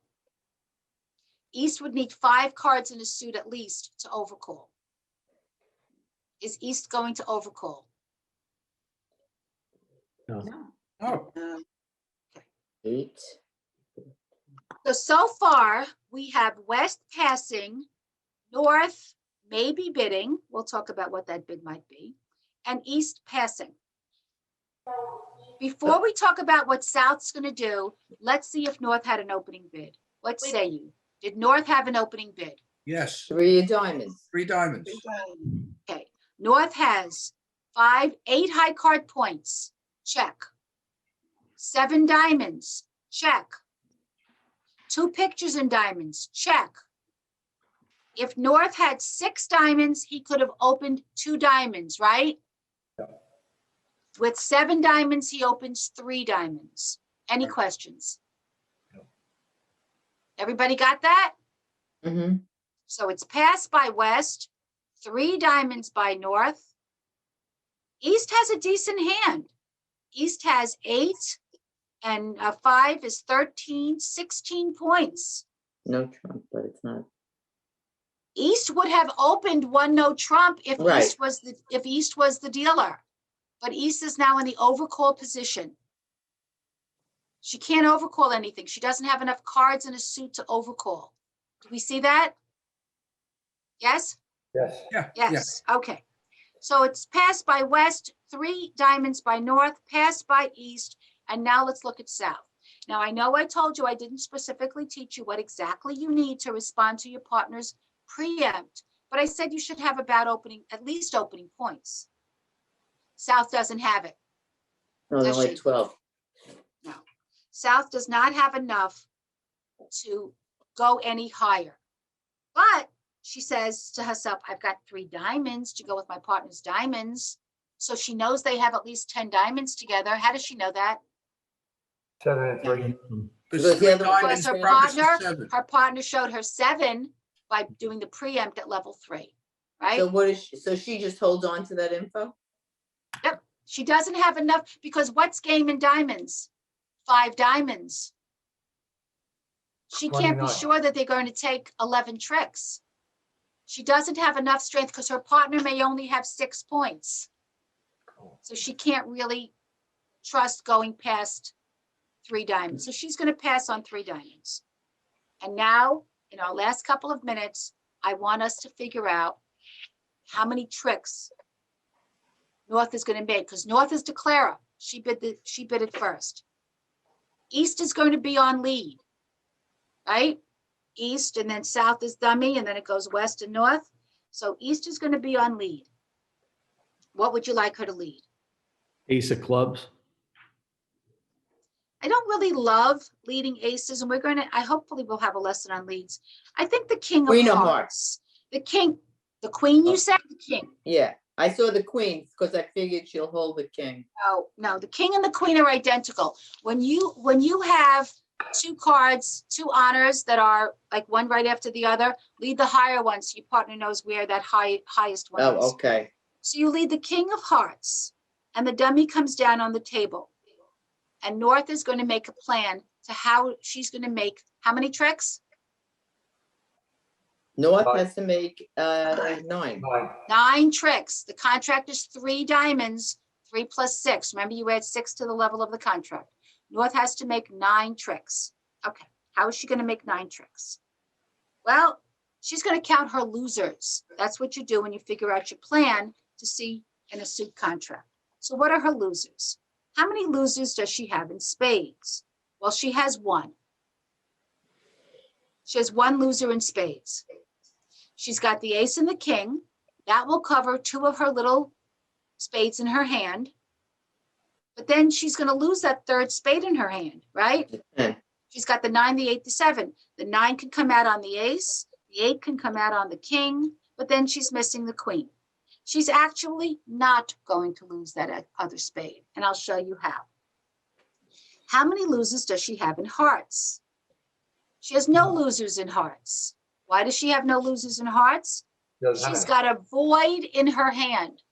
Speaker 2: East would need 5 cards in a suit at least to overcall. Is East going to overcall?
Speaker 5: No.
Speaker 7: Oh,
Speaker 3: 8.
Speaker 2: So far, we have West passing, North maybe bidding. We'll talk about what that bid might be, and East passing. Before we talk about what South's going to do, let's see if North had an opening bid. What say you? Did North have an opening bid?
Speaker 7: yes,
Speaker 3: 3 of diamonds.
Speaker 7: 3 diamonds.
Speaker 2: Okay. North has 8 high card points. Check. 7 diamonds. Check. 2 pictures in diamonds. Check. If North had 6 diamonds, he could have opened 2 diamonds, right? With 7 diamonds, he opens 3 diamonds. Any questions? Everybody got that?
Speaker 3: Mhm.
Speaker 2: So it's passed by West, 3 diamonds by North. East has a decent hand. East has 8 and 5 is 13, 16 points.
Speaker 3: No trump, but it's not.
Speaker 2: East would have opened 1 no trump if
Speaker 3: Right.
Speaker 2: East was the dealer. But East is now in the overcall position. She can't overcall anything. She doesn't have enough cards in a suit to overcall. Do we see that? Yes?
Speaker 12: Yes.
Speaker 7: Yeah.
Speaker 2: Yes, okay. So it's passed by West, 3 diamonds by North, passed by East, and now let's look at South. Now, I know I told you I didn't specifically teach you what exactly you need to respond to your partner's preempt, but I said you should have about at least opening points. South doesn't have it.
Speaker 3: No, they're
Speaker 2: Does
Speaker 3: only
Speaker 2: she?
Speaker 3: 12.
Speaker 2: No. South does not have enough to go any higher. But she says to herself, I've got 3 diamonds to go with my partner's diamonds. So she knows they have at least 10 diamonds together. How does she know that?
Speaker 12: 7 and 3.
Speaker 3: Because the
Speaker 7: 3
Speaker 3: other one
Speaker 7: diamonds
Speaker 2: Because
Speaker 7: versus 7.
Speaker 2: her partner showed her 7 by doing the preempt at level 3, right?
Speaker 3: So what is she, so she just holds on to that info?
Speaker 2: She doesn't have enough because what's game in diamonds? 5 diamonds. She can't be
Speaker 12: 29.
Speaker 2: sure that they're going to take 11 tricks. She doesn't have enough strength because her partner may only have 6 points. So she can't really trust going past 3 diamonds. So she's going to pass on 3 diamonds. And now, in our last couple of minutes, I want us to figure out how many tricks North is going to make, because North is declarer. She bid it first. East is going to be on lead, right? East, and then South is dummy, and then it goes West and North. So East is going to be on lead. What would you like her to lead?
Speaker 5: Ace of clubs.
Speaker 2: I don't really love leading aces, and I hopefully will have a lesson on leads. I think the king of
Speaker 3: Queen of
Speaker 2: hearts. The king, the queen, you said? The king.
Speaker 3: Yeah, I saw the queen because I figured she'll hold the king.
Speaker 2: No, the king and the queen are identical. When you have 2 cards, 2 honors that are like one right after the other, lead the higher one so your partner knows where that highest one is.
Speaker 3: Oh, okay.
Speaker 2: So you lead the king of hearts, and the dummy comes down on the table. And North is going to make a plan to how she's going to make how many tricks?
Speaker 3: North
Speaker 12: 5.
Speaker 3: has to make 9.
Speaker 12: 9.
Speaker 2: 9 tricks. The contract is 3 diamonds, 3 plus 6. Remember, you add 6 to the level of the contract. North has to make 9 tricks. Okay, how is she going to make 9 tricks? Well, she's going to count her losers. That's what you do when you figure out your plan to see in a suit contract. So what are her losers? How many losers does she have in spades? Well, she has 1. She has 1 loser in spades. She's got the ace and the king. That will cover 2 of her little spades in her hand. But then she's going to lose that 3rd spade in her hand, right? She's got the 9, the 8, the 7. The 9 can come out on the ace. The 8 can come out on the king. But then she's missing the queen. She's actually not going to lose that other spade. And I'll show you how. How many losers does she have in hearts? She has no losers in hearts. Why does she have no losers in hearts? She's got a void in her hand.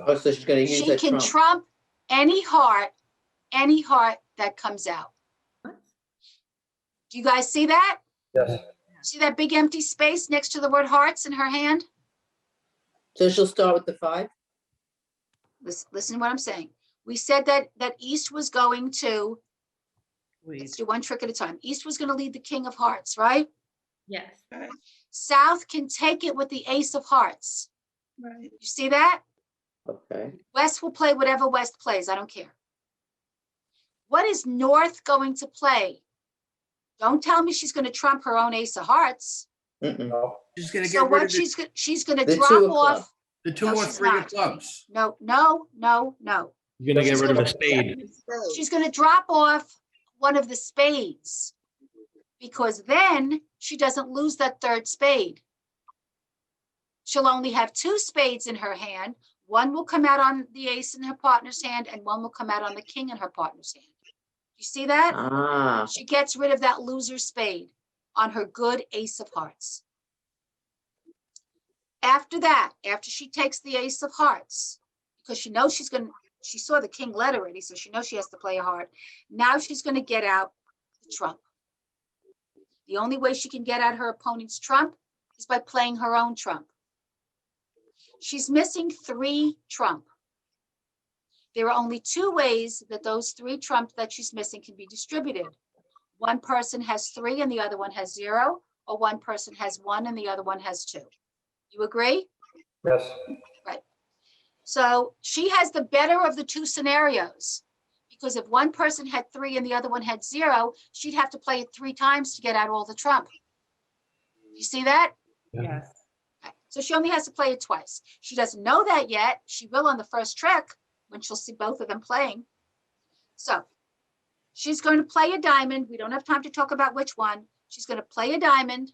Speaker 3: Oh, so she's gonna use
Speaker 2: She
Speaker 3: that
Speaker 2: can
Speaker 3: trump.
Speaker 2: trump any heart that comes out. Do you guys see that?
Speaker 12: Yes.
Speaker 2: See that big empty space next to the word hearts in her hand?
Speaker 3: So she'll start with the 5?
Speaker 2: Listen to what I'm saying. We said that East was going to, let's do one trick at a time. East was going to lead the king of hearts, right?
Speaker 9: Yes.
Speaker 2: South can take it with the ace of hearts.
Speaker 10: Right.
Speaker 2: You see that?
Speaker 3: Okay.
Speaker 2: West will play whatever West plays. I don't care. What is North going to play? Don't tell me she's going to trump her own ace of hearts.
Speaker 12: No.
Speaker 7: She's gonna
Speaker 2: So
Speaker 7: get rid
Speaker 2: what
Speaker 7: of
Speaker 2: she's going to
Speaker 3: The 2
Speaker 2: drop
Speaker 3: of
Speaker 2: off.
Speaker 3: clubs.
Speaker 7: the 2
Speaker 2: No,
Speaker 7: or
Speaker 2: she's
Speaker 7: 3 of
Speaker 2: not.
Speaker 7: clubs.
Speaker 2: No.
Speaker 5: You're gonna get
Speaker 2: She's
Speaker 5: rid of
Speaker 2: gonna-
Speaker 5: a spade.
Speaker 2: She's going to drop off one of the spades. because then she doesn't lose that third spade. She'll only have 2 spades in her hand. One will come out on the ace in her partner's hand, and one will come out on the king in her partner's hand. You see that?
Speaker 3: Ah,
Speaker 2: She gets rid of that loser spade on her good ace of hearts. After that, after she takes the ace of hearts, because she knows she saw the king led already, so she knows she has to play a heart. Now she's going to get out the trump. The only way she can get out her opponent's trump is by playing her own trump. She's missing 3 trump. There are only 2 ways that those 3 trumps that she's missing can be distributed. One person has 3 and the other one has 0, or one person has 1 and the other one has 2. You agree?
Speaker 12: Yes.
Speaker 2: Right. So she has the better of the 2 scenarios, because if one person had 3 and the other one had 0, she'd have to play it 3 times to get out all the trump. You see that?
Speaker 11: Yes.
Speaker 2: Okay. So she only has to play it twice. She doesn't know that yet. She will on the first trick when she'll see both of them playing. So she's going to play a diamond. We don't have time to talk about which one. She's going to play a diamond.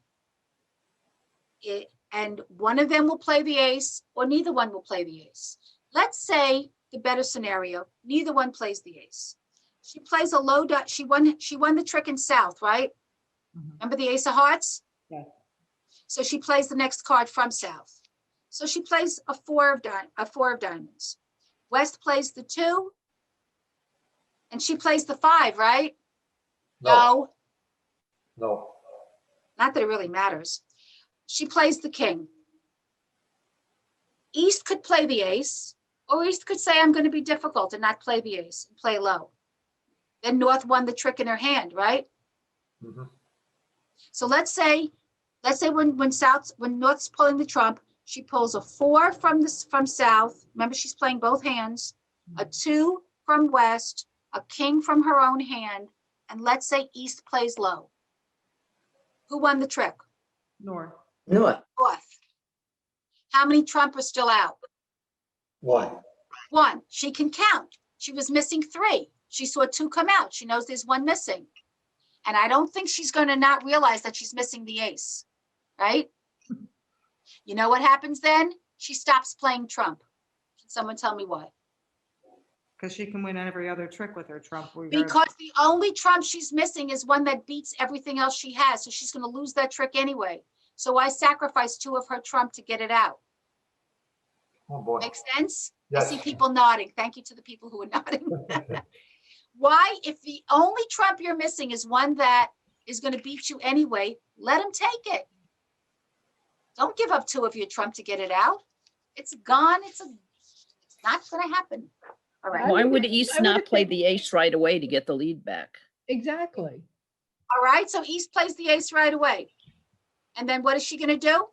Speaker 2: And one of them will play the ace, or neither one will play the ace. Let's say the better scenario, neither one plays the ace. She plays a low dot. She won the trick in south, right? Remember the ace of hearts?
Speaker 11: Yeah.
Speaker 2: So she plays the next card from south. So she plays a 4 of diamonds. West plays the 2, and she plays the 5, right? No.
Speaker 12: No.
Speaker 2: Not that it really matters. She plays the king. East could play the ace, or East could say, I'm going to be difficult and not play the ace and play low. Then North won the trick in her hand, right?
Speaker 12: Mhm.
Speaker 2: So let's say when North's pulling the trump, she pulls a 4 from South. Remember, she's playing both hands. A 2 from West, a king from her own hand, and let's say East plays low. Who won the trick?
Speaker 11: North.
Speaker 3: North.
Speaker 2: North. How many trump are still out?
Speaker 12: 1.
Speaker 2: 1. She can count. She was missing 3. She saw 2 come out. She knows there's 1 missing. And I don't think she's going to not realize that she's missing the ace, right? You know what happens then? She stops playing trump. Can someone tell me why?
Speaker 13: Because she can win every other trick with her trump.
Speaker 2: Because the only trump she's missing is one that beats everything else she has. So she's going to lose that trick anyway. So I sacrificed 2 of her trump to get it out.
Speaker 12: Oh, boy.
Speaker 2: Make sense?
Speaker 12: Yes.
Speaker 2: I see people nodding. Thank you to the people who are nodding. Why? If the only trump you're missing is one that is going to beat you anyway, let him take it. Don't give up 2 of your trump to get it out. It's gone. It's not going to happen. All right.
Speaker 11: Why would
Speaker 14: East not play the ace right away to get the lead back?
Speaker 11: Exactly.
Speaker 2: All right. So East plays the ace right away. And then what is she going to do?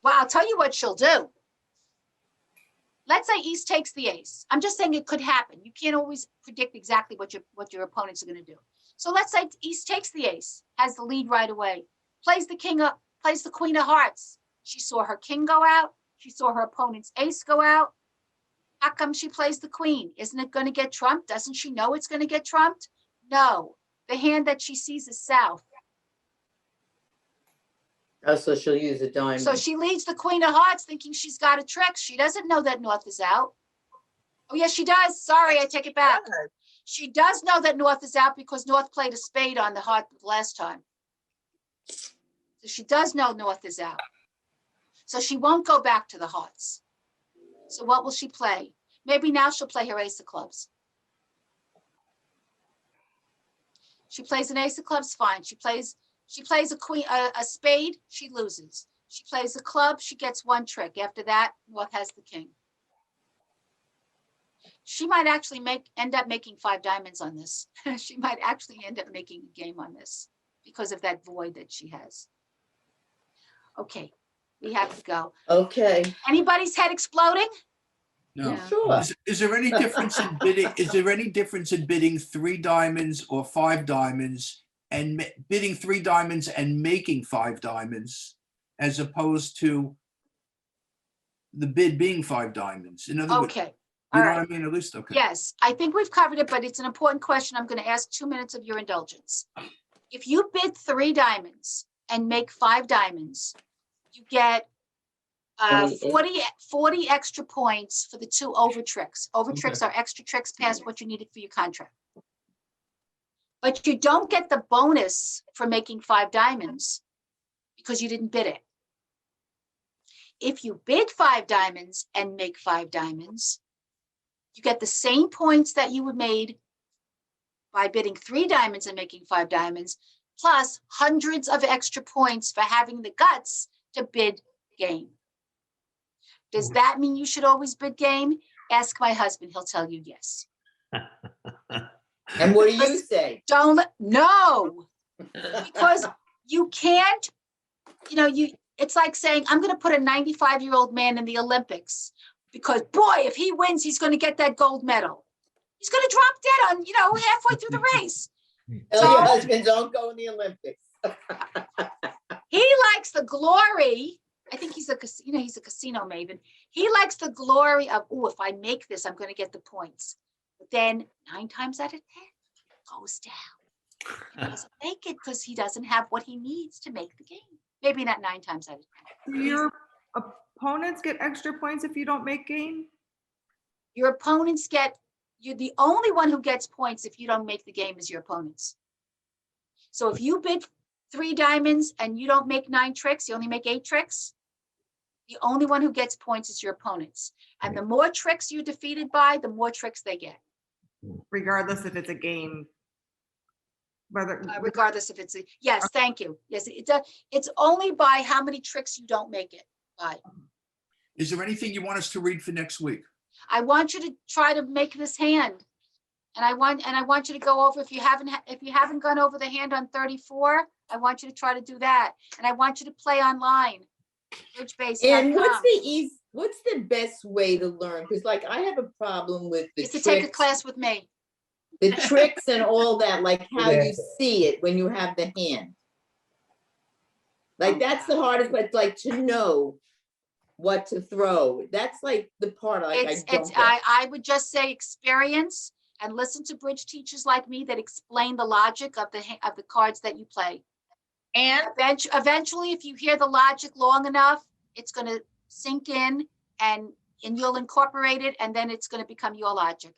Speaker 2: Well, I'll tell you what she'll do. Let's say East takes the ace. I'm just saying it could happen. You can't always predict exactly what your opponents are going to do. So let's say East takes the ace, has the lead right away, plays the king up, plays the queen of hearts. She saw her king go out. She saw her opponent's ace go out. How come she plays the queen? Isn't it going to get trumped? Doesn't she know it's going to get trumped? No. The hand that she sees is south.
Speaker 3: Oh, so she'll use a diamond.
Speaker 2: So she leads the queen of hearts thinking she's got a trick. She doesn't know that North is out. Oh, yes, she does. Sorry, I take it back. She does know that North is out because North played a spade on the heart last time. So she does know North is out. So she won't go back to the hearts. So what will she play? Maybe now she'll play her ace of clubs. She plays an ace of clubs, fine. She plays a spade, she loses. She plays a club, she gets 1 trick. After that, North has the king. She might actually end up making 5 diamonds on this. She might actually end up making a game on this because of that void that she has. Okay, we have to go.
Speaker 3: Okay.
Speaker 2: Anybody's head exploding?
Speaker 7: No.
Speaker 11: Yeah.
Speaker 3: Sure.
Speaker 7: Is there any difference in bidding? Is there any difference in bidding 3 diamonds or 5 diamonds and bidding 3 diamonds and making 5 diamonds as opposed to the bid being 5 diamonds? In other words,
Speaker 2: Okay.
Speaker 7: you
Speaker 2: All
Speaker 7: know
Speaker 2: right.
Speaker 7: what I mean? At least, okay.
Speaker 2: Yes, I think we've covered it, but it's an important question. I'm going to ask 2 minutes of your indulgence. If you bid 3 diamonds and make 5 diamonds, you get 40 extra points for the 2 over tricks. Over tricks are extra tricks past what you needed for your contract. But you don't get the bonus for making 5 diamonds because you didn't bid it. If you bid 5 diamonds and make 5 diamonds, you get the same points that you would made by bidding 3 diamonds and making 5 diamonds, plus hundreds of extra points for having the guts to bid game. Does that mean you should always bid game? Ask my husband, he'll tell you yes.
Speaker 3: And what do you say?
Speaker 2: No, because you can't, it's like saying, I'm going to put a 95-year-old man in the Olympics because boy, if he wins, he's going to get that gold medal. He's going to drop dead on, halfway through the race.
Speaker 3: Tell your husband, don't go in the Olympics.
Speaker 2: He likes the glory. I think he's a casino maven. He likes the glory of, if I make this, I'm going to get the points. But then 9 times out of 10, it goes down. He doesn't make it because he doesn't have what he needs to make the game. Maybe not 9 times out of 10.
Speaker 13: Your opponents get extra points if you don't make game?
Speaker 2: Your opponents you're the only one who gets points if you don't make the game is your opponents. So if you bid 3 diamonds and you don't make 9 tricks, you only make 8 tricks, the only one who gets points is your opponents. And the more tricks you're defeated by, the more tricks they get.
Speaker 13: Regardless if it's a game.
Speaker 2: Regardless if it's yes, thank you. Yes, it's only by how many tricks you don't make it by.
Speaker 7: Is there anything you want us to read for next week?
Speaker 2: I want you to try to make this hand. And I want you to go over, if you haven't gone over the hand on 34, I want you to try to do that. And I want you to play online.
Speaker 3: And what's the best way to learn? Because I have a problem with the
Speaker 2: tricks. To take a class with me.
Speaker 3: The tricks and all that, like how you see it when you have the hand. That's the hardest, but to know what to throw. That's the part I don't get.
Speaker 2: I would just say experience and listen to bridge teachers like me that explain the logic of the cards that you play. And eventually, if you hear the logic long enough, it's going to sink in and you'll incorporate it, and then it's going to become your logic.